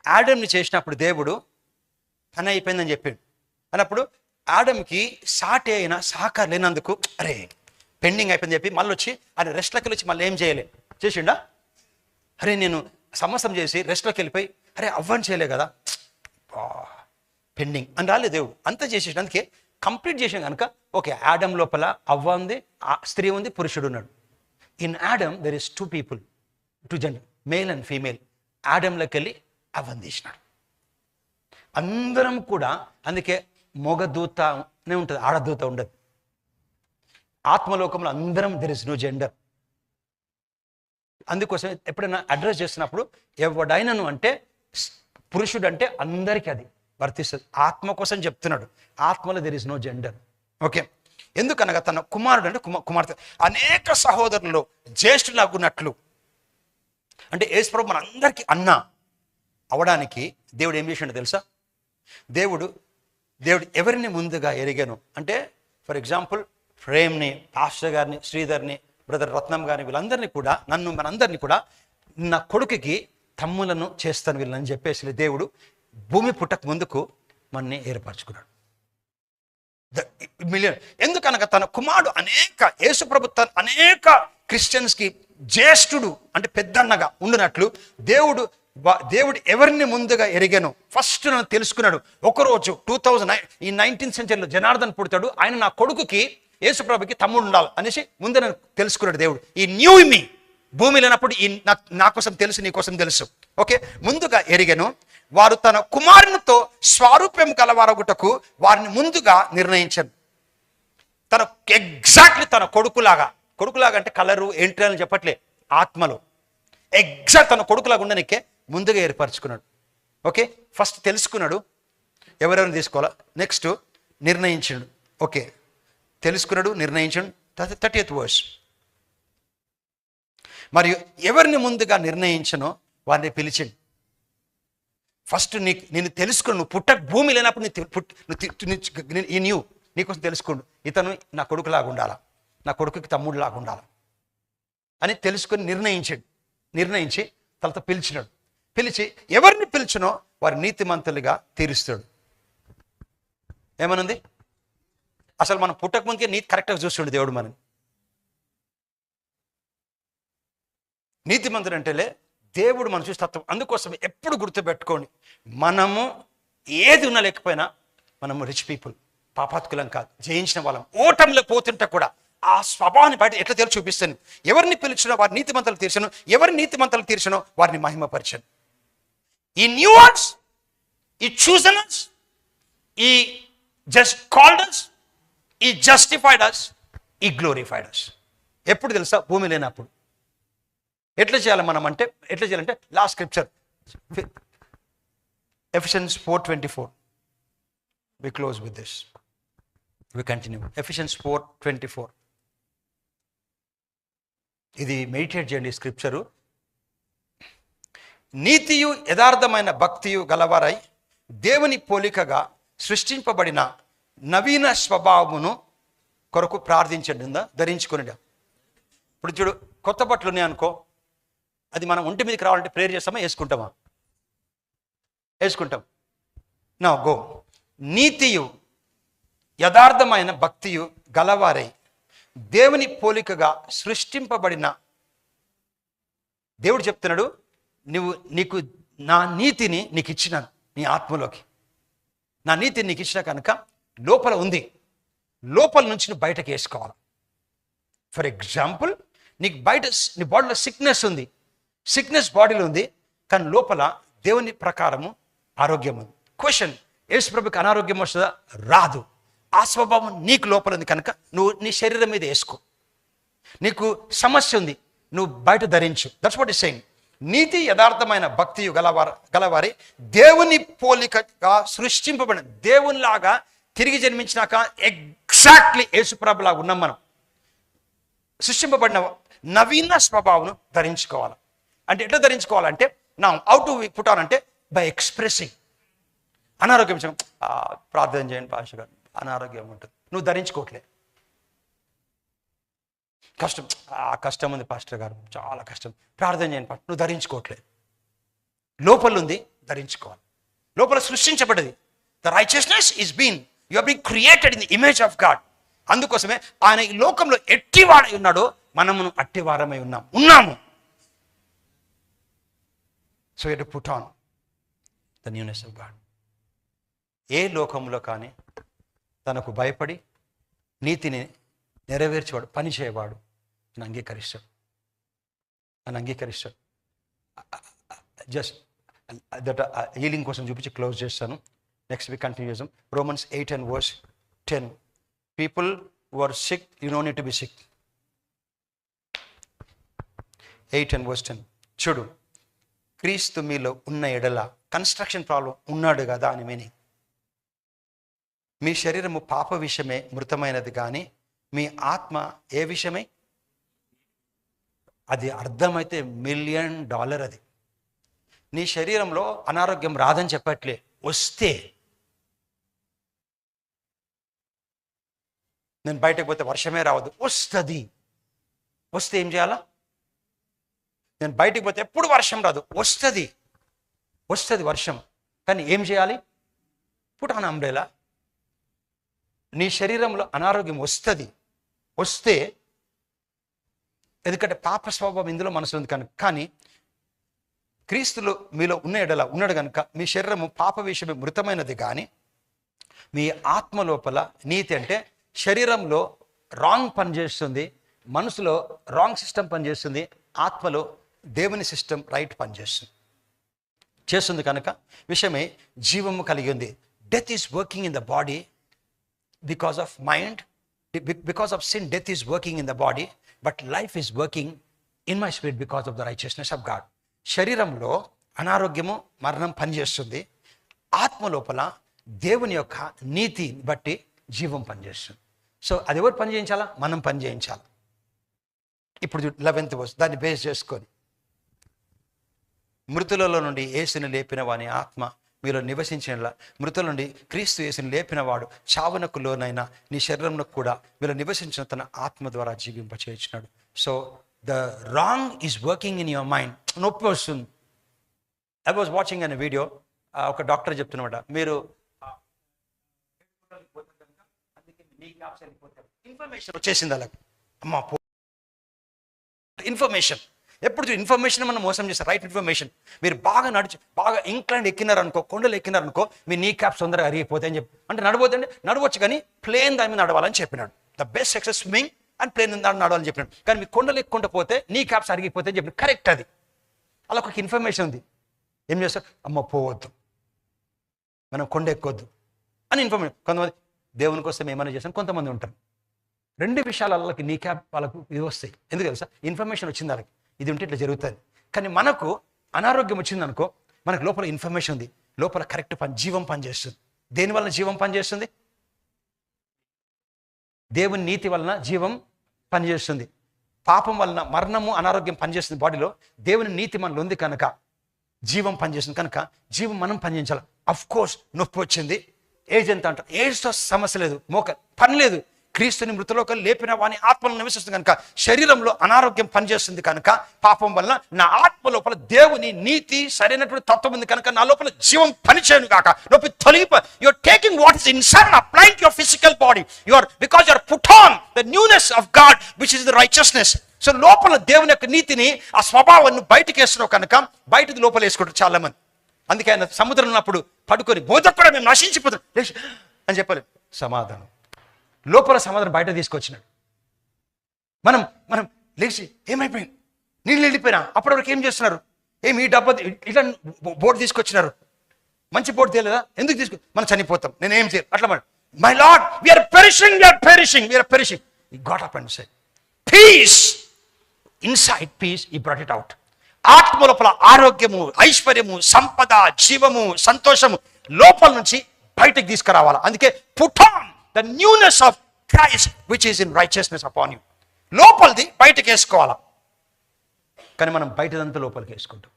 ఆడమ్ని చేసినప్పుడు దేవుడు పని అయిపోయిందని చెప్పాడు. అన్నప్పుడు ఆడమ్కి సాటి అయిన సహకారం లేనందుకు అరే పెండింగ్ అయిపోయిందని చెప్పి మళ్ళీ వచ్చి ఆయన రెస్ట్లోకి వచ్చి మళ్ళీ ఏం చేయలే, చేసిండా? అరే నేను సంవత్సరం చేసి రెస్ట్లోకి వెళ్ళిపోయి అరే అవ్వని చేయలే కదా, పెండింగ్ అని రాలేదు దేవుడు. అంతా చేసేసి అందుకే కంప్లీట్ చేసాం కనుక ఓకే, ఆడమ్ లోపల అవ్వ ఉంది, స్త్రీ ఉంది, పురుషుడు ఉన్నాడు. In Adam there is 2 people, 2 gender, male and female. ఆడమ్లోకి వెళ్ళి అవ్వని తీసినాడు. అందరం కూడా అందుకే మొగదూతనే ఉంటుంది, ఆడదూత ఉండదు. ఆత్మలోకంలో అందరం దెర్ ఇస్ నో జెండర్. అందుకోసం ఎప్పుడైనా అడ్రస్ చేస్తున్నప్పుడు ఎవడైనాను అంటే పురుషుడు అంటే అందరికీ అది వర్తిస్తుంది. ఆత్మ కోసం చెప్తున్నాడు, ఆత్మలో there is no gender. Okay, ఎందుకనగా తన కుమారుడు అంటే కుమార్తె అనేక సహోదరులు జ్యేష్ఠులాగున్నట్లు, అంటే యేసుప్రభు మన అందరికీ అన్న అవడానికి దేవుడు ఏం చేసిండో తెలుసా? దేవుడు ఎవరిని ముందుగా ఎరిగాను అంటే, ఫర్ ఎగ్జాంపుల్ ప్రేమ్ని, పాస్టర్ గారిని, శ్రీధర్ని, బ్రదర్ రత్నం గారిని, వీళ్ళందరినీ కూడా మనందరినీ కూడా నా కొడుకుకి తమ్ములను చేస్తాను వీళ్ళని చెప్పేసి దేవుడు భూమి పుట్టక ముందుకు మనని ఏర్పరచుకున్నాడు. ఎందుకనగా తన కుమారుడు యేసుప్రభు అనేక క్రిస్టియన్స్కి జ్యేష్ఠుడు అంటే పెద్దన్నగా ఉండినట్లు దేవుడు ఎవరిని ముందుగా ఎరిగాను ఫస్ట్ నన్ను తెలుసుకున్నాడు. ఒకరోజు 19th centuryలో జనార్దన్ పుడతాడు, ఆయన నా కొడుకుకి యేసుప్రభుకి తమ్ముడు ఉండాలి అనేసి ముందే నన్ను తెలుసుకున్నాడు దేవుడు. ఈ న్యూ మీ భూమి లేనప్పుడు నా కోసం తెలుసు, నీ కోసం తెలుసు. ఓకే, ముందుగా ఎరిగాను. వారు తన కుమారునితో స్వారూప్యం కలవారగుటకు వారిని ముందుగా నిర్ణయించాను. తన ఎగ్జాక్ట్లీ తన కొడుకులాగా అంటే కలరు ఏంటి అని చెప్పట్లే, ఆత్మలో ఎగ్జాక్ట్ తన కొడుకులాగా ఉండనికే ముందుగా ఏర్పరచుకున్నాడు. ఓకే, ఫస్ట్ తెలుసుకున్నాడు ఎవరెవరిని తీసుకోవాలా, నెక్స్ట్ నిర్ణయించాడు. ఓకే, తెలుసుకున్నాడు, నిర్ణయించాడు. 30th verse. మరియు ఎవరిని ముందుగా నిర్ణయించనో వారిని పిలిచిండు. ఫస్ట్ నేను తెలుసుకుని, నువ్వు భూమి లేనప్పుడు నీకోసం తెలుసుకోండు, ఇతను నా కొడుకులాగా ఉండాలా, నా కొడుకుకి తమ్ముడులాగా ఉండాలా అని తెలుసుకొని నిర్ణయించి తనతో పిలిచినాడు. పిలిచి ఎవరిని పిలిచినో వారి నీతిమంతులుగా తీరుస్తాడు. ఏమనుంది? అసలు మనం పుట్టక ముందుకే నీతి కరెక్ట్గా చూస్తుండే దేవుడు మనని. నీతిమంతుడు అంటేలే దేవుడు మనం చూసి తత్వం. అందుకోసం ఎప్పుడు గుర్తుపెట్టుకోండి, మనము ఏది ఉన్నా లేకపోయినా మనము రిచ్ పీపుల్, పాపాత్కులం కాదు, జయించిన వాళ్ళం. ఓటంలో పోతుంటే కూడా ఆ స్వభావాన్ని బయట ఎట్లా తెలిసి చూపిస్తాను. ఎవరిని పిలిచినో వారి నీతిమంతులు తీర్చను, ఎవరి నీతిమంతులు తీర్చనో వారిని మహిమపరచను. ఈ న్యూన్స్, ఈ చూసనస్, ఈ జస్ట్ కాల్డస్, ఈ జస్టిఫైడస్, ఈ గ్లోరిఫైడస్. ఎప్పుడు తెలుసా? భూమి లేనప్పుడు. ఎట్లా చేయాలి మనం అంటే, ఎట్లా చేయాలంటే last scripture Ephesians 4:24. We close with this. We continue. Ephesians 4:24. ఇది మెడిటేట్ చేయండి స్క్రిప్చరు. నీతియు యథార్థమైన భక్తియు గలవారై దేవుని పోలికగా సృష్టింపబడిన నవీన స్వభావమును కొరకు ప్రార్థించండి, ధరించుకుని. ఇప్పుడు చూడు, కొత్త బట్టలు ఉన్నాయి అనుకో, అది మనం ఒంటి మీదకి రావాలంటే ప్రేయర్ చేస్తామా, వేసుకుంటామా? వేసుకుంటాం. నా గో. నీతియు యథార్థమైన భక్తియు గలవారై దేవుని పోలికగా సృష్టింపబడిన, దేవుడు చెప్తున్నాడు, నీకు నా నీతిని నీకు ఇచ్చినాను నీ ఆత్మలోకి. నా నీతిని నీకు ఇచ్చిన కనుక లోపల ఉంది, లోపల నుంచి నువ్వు బయటకు వేసుకోవాలి. ఫర్ ఎగ్జాంపుల్, నీకు బయట నీ బాడీలో సిక్నెస్ ఉంది, సిక్నెస్ బాడీలో ఉంది, కానీ లోపల దేవుని ప్రకారము ఆరోగ్యం ఉంది. క్వశ్చన్, యేసుప్రభుకి అనారోగ్యం వస్తుందా? రాదు. ఆ స్వభావం నీకు లోపల ఉంది కనుక నువ్వు నీ శరీరం మీద వేసుకో. నీకు సమస్య ఉంది, నువ్వు బయట ధరించు. That's what is saying. నీతి యథార్థమైన భక్తియు గలవారి దేవుని పోలికగా సృష్టింపబడిన, దేవునిలాగా తిరిగి జన్మించినాక ఎగ్జాక్ట్లీ యేసుప్రభులాగా ఉన్నాం మనం. సృష్టింపబడిన నవీన స్వభావం ధరించుకోవాలి. అంటే ఎట్లా ధరించుకోవాలంటే, నా హౌ టు పుట్ ఆన్ అంటే బై ఎక్స్ప్రెసింగ్. అనారోగ్యం ప్రార్థన చేయండి పాస్టర్ గారు, అనారోగ్యం ఉంటుంది, నువ్వు ధరించుకోవట్లే. కష్టం, కష్టం ఉంది పాస్టర్ గారు, చాలా కష్టం, ప్రార్థన చేయండి పాస్టర్, నువ్వు ధరించుకోవట్లే. లోపల ఉంది, ధరించుకోవాలి. లోపల సృష్టించబడ్డది. The righteousness is been, you have been created in the image of God. అందుకోసమే ఆయన ఈ లోకంలో ఎట్టివాడై ఉన్నాడో మనము అట్టివారమై ఉన్నాము. So you have to put on the newness of God. ఏ లోకంలో కానీ తనకు భయపడి నీతిని నెరవేర్చేవాడు, పని చేయవాడు అని అంగీకరిస్తాడు. జస్ట్ దట్ హీలింగ్ కోసం చూపించి క్లోజ్ చేస్తాను. నెక్స్ట్ వీక్ కంటిన్యూ చేద్దాం. Romans 8:10. People who are sick, you don't need to be sick. 8:10. చూడు, క్రీస్తు మీలో ఉన్న ఎడల, కన్స్ట్రక్షన్ ప్రాబ్లం ఉన్నాడు కదా అని మీనింగ్. మీ శరీరము పాప విషయమే మృతమైనది కానీ మీ ఆత్మ ఏ విషయమై? అది అర్థమైతే $1,000,000 అది. నీ శరీరంలో అనారోగ్యం రాదని చెప్పట్లే, వస్తే నేను బయటకు పోతే వర్షమే రావద్దు, వస్తే ఏం చేయాలా? నేను బయటకు పోతే ఎప్పుడు వర్షం రాదు, వస్తుంది వర్షం, కానీ ఏం చేయాలి? Put on umbrella. నీ శరీరంలో అనారోగ్యం వస్తే ఎందుకంటే పాప స్వభావం ఇందులో మనసులో ఉంది కనుక. కానీ క్రీస్తులో మీలో ఉన్న ఎడల ఉన్నాడు కనుక మీ శరీరము పాప విషయమే మృతమైనది కానీ మీ ఆత్మ లోపల నీతి, అంటే శరీరంలో రాంగ్ పనిచేస్తుంది, మనసులో రాంగ్ సిస్టమ్ పనిచేస్తుంది, ఆత్మలో దేవుని సిస్టమ్ రైట్ పనిచేస్తుంది కనుక విషయమే జీవము కలిగి ఉంది. Death is working in the body because of mind, because of sin, death is working in the body, but life is working in my spirit because of the righteousness of God. శరీరంలో అనారోగ్యము మరణం పనిచేస్తుంది, ఆత్మ లోపల దేవుని యొక్క నీతి బట్టి జీవం పనిచేస్తుంది. సో అది ఎవరు పని చేయించాలా? మనం పని చేయించాలి. ఇప్పుడు 11th verse దాన్ని బేస్ చేసుకొని, మృతులలో నుండి యేసుని లేపిన వాని ఆత్మ మీలో నివసించిన, మృతుల నుండి క్రీస్తు యేసుని లేపిన వాడు చావునకు లోనైనా నీ శరీరంలో కూడా మీలో నివసించిన తన ఆత్మ ద్వారా జీవింపచేయించినాడు. So the wrong is working in your mind. నొప్పి వస్తుంది. ఐ వాజ్ వాచింగ్ అనే వీడియో, ఒక డాక్టర్ చెప్తున్నమాట, మీరు ఇన్ఫర్మేషన్ వచ్చేసింది అలాగే. అమ్మ ఇన్ఫర్మేషన్, ఎప్పుడు ఇన్ఫర్మేషన్ మనం మోసం చేస్తారు. Right information. మీరు బాగా ఇంక్లైండ్ ఎక్కినారనుకో, కొండలు ఎక్కినారనుకో, మీ నీ క్యాప్స్ తొందరగా అరిగిపోతాయి అని చెప్పి, అంటే నడవచ్చు కానీ ప్లేన్ దాని మీద నడవాలని చెప్పినాడు. The best success swimming and plane నడవాలని చెప్పినాడు. కానీ మీ కొండలు ఎక్కుంట పోతే నీ క్యాప్స్ అరిగిపోతాయి అని చెప్పి, కరెక్ట్ అది. అలా ఒక ఇన్ఫర్మేషన్ ఉంది. ఏం చేస్తారు? అమ్మ పోవద్దు, మనం కొండ ఎక్కొద్దు అని ఇన్ఫర్మేషన్. కొంతమంది దేవుని కోసం ఏమైనా చేస్తాను కొంతమంది ఉంటారు. 2 విషయాలు వాళ్ళకి నీ క్యాప్ వాళ్ళకు ఇది వస్తాయి. ఎందుకు తెలుసా? ఇన్ఫర్మేషన్ వచ్చింది వాళ్ళకి, ఇది ఉంటే ఇట్లా జరుగుతుంది. కానీ మనకు అనారోగ్యం వచ్చిందనుకో, మనకు లోపల ఇన్ఫర్మేషన్ ఉంది, లోపల కరెక్ట్ జీవం పనిచేస్తుంది. దేని వలన జీవం పనిచేస్తుంది? దేవుని నీతి వలన జీవం పనిచేస్తుంది. పాపం వలన మరణము, అనారోగ్యం పనిచేస్తుంది బాడీలో. దేవుని నీతి మనలో ఉంది కనుక జీవం పనిచేస్తుంది. కనుక జీవం మనం పనిచేయించాలి. అఫ్ కోర్స్ నొప్పి వచ్చింది, ఏజ్ ఎంత అంటారు, ఏజ్తో సమస్య లేదు, పని లేదు. క్రీస్తుని మృతులోకి లేపిన వాని ఆత్మలో నివసిస్తుంది కనుక శరీరంలో అనారోగ్యం పనిచేస్తుంది కనుక పాపం వలన నా ఆత్మ లోపల దేవుని నీతి సరైనటువంటి తత్వం ఉంది కనుక నా లోపల జీవం పనిచేయను కాక నొప్పి తొలగిపో. You're taking what is inside and applying your physical body. Because you're put on the newness of God which is the righteousness. So లోపల దేవుని యొక్క నీతిని, ఆ స్వభావాన్ని బయటకు వేస్తున్నావు కనుక బయటది లోపల వేసుకుంటారు చాలా మంది. అందుకే ఆయన సముద్రం ఉన్నప్పుడు పడుకొని బోధకు కూడా మేము నశించిపోతాం అని చెప్పలేదు. సమాధానం లోపల సమాధానం బయట తీసుకొచ్చినాడు. మనం లేచి ఏమైపోయింది, నీళ్ళు వెళ్ళిపోయినా అప్పటి వరకు ఏం చేస్తున్నారు? ఈ డబ్బా ఇట్లా బోర్డు తీసుకొచ్చినారు, మంచి బోర్డు తేలేదా? ఎందుకు మనం చనిపోతాం, నేను ఏం చేయాలి? అట్లా my Lord we're perishing. He got up and said, peace. Inside peace, he brought it out. ఆత్మ లోపల ఆరోగ్యము, ఐశ్వర్యము, సంపద, జీవము, సంతోషము లోపల నుంచి బయటకు తీసుకురావాలా. అందుకే put on the newness of Christ which is in righteousness upon you. లోపలిది బయటకు వేసుకోవాలా. కానీ మనం బయటదంతా లోపలికి వేసుకుంటాం.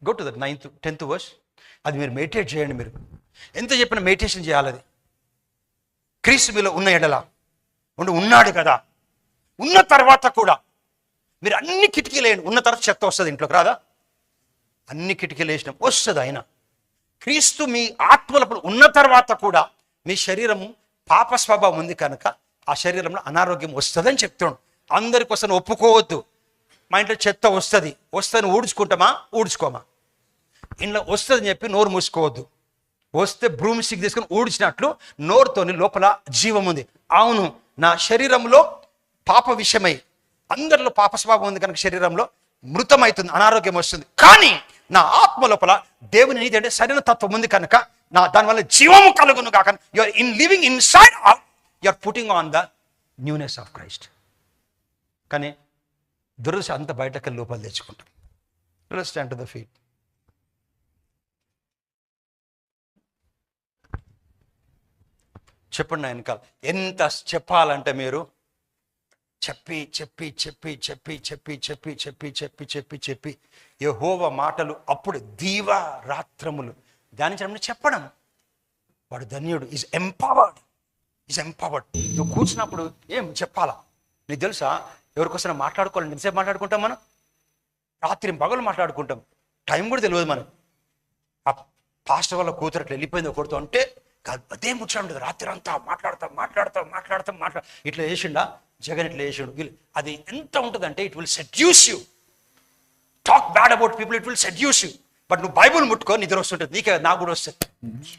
Go to the 10th verse. అది మీరు మెడిటేట్ చేయండి. మీరు ఎంత చెప్పినా మెడిటేషన్ చేయాలి. అది క్రీస్తు మీలో ఉన్న ఎడల ఉన్నాడు కదా, ఉన్న తర్వాత కూడా మీరు అన్ని కిటికీలు వేయండి, ఉన్న తర్వాత చెత్త వస్తుంది ఇంట్లోకి, రాదా? అన్ని కిటికీలు వేసినాం, వస్తుంది. ఆయన క్రీస్తు మీ ఆత్మలో ఉన్న తర్వాత కూడా మీ శరీరము పాప స్వభావం ఉంది కనుక ఆ శరీరంలో అనారోగ్యం వస్తుందని చెప్తున్నాడు. అందరికి వస్తాను ఒప్పుకోవద్దు. మా ఇంట్లో చెత్త వస్తుంది ఊడ్చుకుంటామా ఊడ్చుకోమా? ఇంట్లో వస్తుందని చెప్పి నోరు మూసుకోవద్దు. వస్తే బ్రూమ్ స్టిక్ తీసుకొని ఊడ్చినట్లు నోరుతోని లోపల జీవం ఉంది. అవును, నా శరీరంలో పాప విషయమై అందరిలో పాప స్వభావం ఉంది కనుక శరీరంలో మృతమవుతుంది, అనారోగ్యం వస్తుంది. కానీ నా ఆత్మ లోపల దేవుని నీతి అంటే సరైన తత్వం ఉంది కనుక దానివల్ల జీవము కలుగును కాక you're in living inside out, you're putting on the newness of Christ. కానీ దురదృష్టం అంత బయటకెళ్ళి లోపల తెచ్చుకుంటాం. Stand to the feet. చెప్పండి నా వెనకాల ఎంత చెప్పాలంటే మీరు చెప్పి చెప్పి చెప్పి చెప్పి చెప్పి చెప్పి చెప్పి చెప్పి చెప్పి చెప్పి యెహోవా మాటలు అప్పుడు దీవా రాత్రములు ధ్యానించడం చెప్పడం. వాడు ధన్యుడు. Is empowered. నువ్వు కూర్చున్నప్పుడు ఏం చెప్పాలా? నీకు తెలుసా, ఎవరికోసం మాట్లాడుకోవాలని ఎంతసేపు మాట్లాడుకుంటాం మనం? రాత్రి పగలు మాట్లాడుకుంటాం, టైం కూడా తెలియదు మనం. ఆ పాస్టర్ వాళ్ళ కూతురు అట్లా వెళ్ళిపోయింది ఒకరితో అంటే అదే ముచ్చట ఉంటుంది. రాత్రి అంతా మాట్లాడతాం ఇట్లా చేసిండా జగన్, ఇట్లా చేసిండు వీళ్ళు. అది ఎంత ఉంటుందంటే it will seduce you. Talk bad about people, it will seduce you. But నువ్వు బైబుల్ ముట్టుకో, నిద్ర వస్తుంటుంది. నీకే నాకు కూడా వస్తుంది.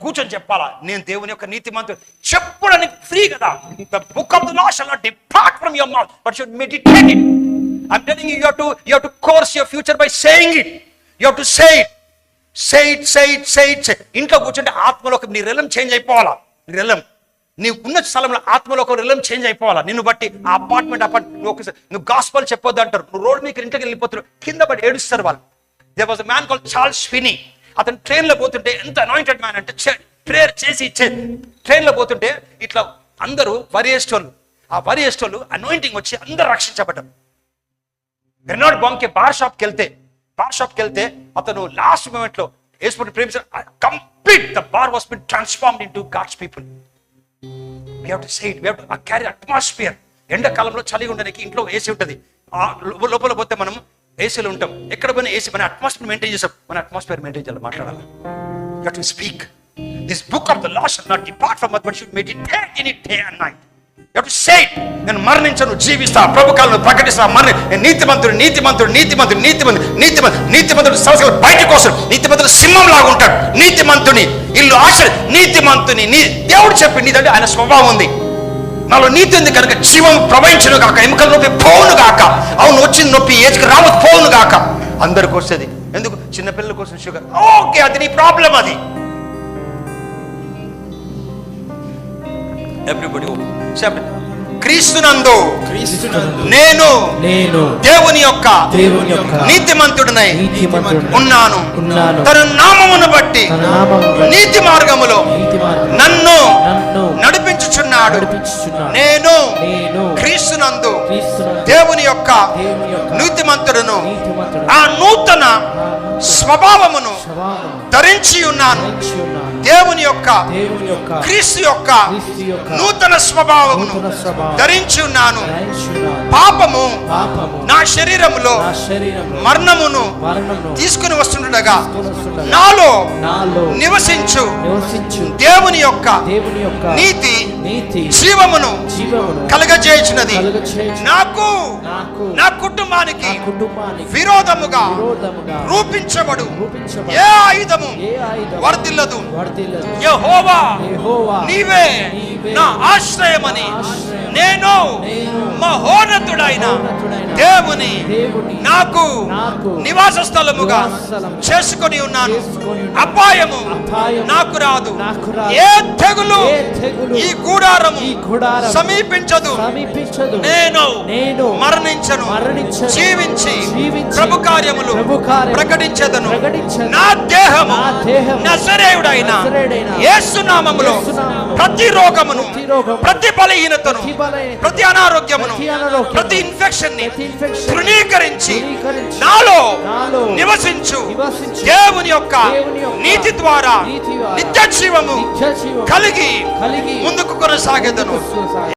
కూర్చొని చెప్పాలా, నేను దేవుని యొక్క నీతిమంతుడు చెప్పడానికి ఫ్రీ కదా. The book of the law shall not depart from your mouth, but should meditate it. I'm telling you, you have to course your future by saying it. You have to say it. Say it. ఇంట్లో కూర్చుంటే ఆత్మలోకి నీ రెలం change అయిపోవాలా. నీ రెలం, నీ ఉన్న స్థలంలో ఆత్మలోకి రెలం change అయిపోవాలా. నిన్ను బట్టి ఆ అపార్ట్మెంట్ నువ్వు గాస్పల్ చెప్పొద్దు అంటారు. నువ్వు రోడ్ మీకు ఇంట్లోకి వెళ్ళిపోతున్నావు, కింద పడి ఏడుస్తారు వాళ్ళు. There was a man called Charles Finney. అతను ట్రైన్లో పోతుంటే ఎంత అనాయింటెడ్ మ్యాన్ అంటే ప్రేయర్ చేసి ట్రైన్లో పోతుంటే ఇట్లా అందరూ వరి వేసేటోళ్ళు అనాయింటింగ్ వచ్చి అందరూ రక్షించబడ్డారు. బెర్నార్డ్ బాంకే బార్ షాప్కి వెళ్తే అతను లాస్ట్ మూమెంట్ లో యేసుని ప్రేమించారు. Complete the bar was been transformed into God's people. We have to say it. We have to carry atmosphere. ఎండాకాలంలో చలిగా ఉండడానికి ఇంట్లో ఏసీ ఉంటుంది. లోపల పోతే మనం ఏసీలో ఉంటాం. ఎక్కడ పోయినా ఏసీ. మన అట్మాస్ఫియర్ మెయింటైన్ చేస్తాం. మన అట్మాస్ఫియర్ మెయింటైన్ చేయాలి, మాట్లాడాలి. You have to speak. This book of the law shall not depart from us, but should meditate in it day and night. You have to say it. నేను మరణించను, జీవిస్తా, ప్రభు కాలను ప్రకటిస్తా. నీతిమంతుడు సమస్యలు బయటకు వస్తాడు. నీతిమంతుడు సింహం లాగా ఉంటాడు. నీతిమంతుని ఇల్లు ఆశ. నీతిమంతుని దేవుడు చెప్పి నీదంటే ఆయన స్వభావం ఉంది. నాలో నీతి ఉంది కనుక జీవం ప్రవహించను గాక, ఎముకల నొప్పి పోవును గాక. అవును, వచ్చింది నొప్పి ఏజ్కి రావద్దు, పోవును గాక. అందరికి వస్తుంది. ఎందుకు? చిన్నపిల్లల కోసం షుగర్. ఓకే, అది నీ ప్రాబ్లం. అది ఎవ్రీబడి క్రీస్తునందు నేను దేవుని యొక్క నీతిమంతుడినై ఉన్నాను. తన నామమును బట్టి నీతి మార్గములో నన్ను నడిపించుచున్నాడు. నేను క్రీస్తునందు దేవుని యొక్క నీతిమంతుడును. ఆ నూతన స్వభావమును ధరించి ఉన్నాను. దేవుని యొక్క క్రీస్తు యొక్క నూతన స్వభావమును ధరించి ఉన్నాను. పాపము నా శరీరములో మరణమును తీసుకుని వస్తుండగా నాలో నివసించు దేవుని యొక్క నీతి జీవమును కలగజేయుచున్నది. నాకు నా కుటుంబానికి విరోధముగా రూపించబడు ఏ ఆయుధము వర్ధిల్లదు. యెహోవా నీవే నా ఆశ్రయమని నేను మహోన్నతుడైన దేవుని నాకు నివాస స్థలముగా చేసుకొని ఉన్నాను. అపాయము నాకు రాదు, ఏ తెగులు ఈ గుడారము సమీపించదు. నేను మరణించను, జీవించి ప్రభు కార్యములు ప్రకటించదను. నా దేహము నజరేయుడైన యేసు నామములో ప్రతి రోగమును, ప్రతి బలహీనతను, ప్రతి అనారోగ్యమును, ప్రతి ఇన్ఫెక్షన్ ని తృణీకరించి నాలో నివసించు దేవుని యొక్క నీతి ద్వారా నిత్య జీవము కలిగి ముందుకు కొనసాగెదను.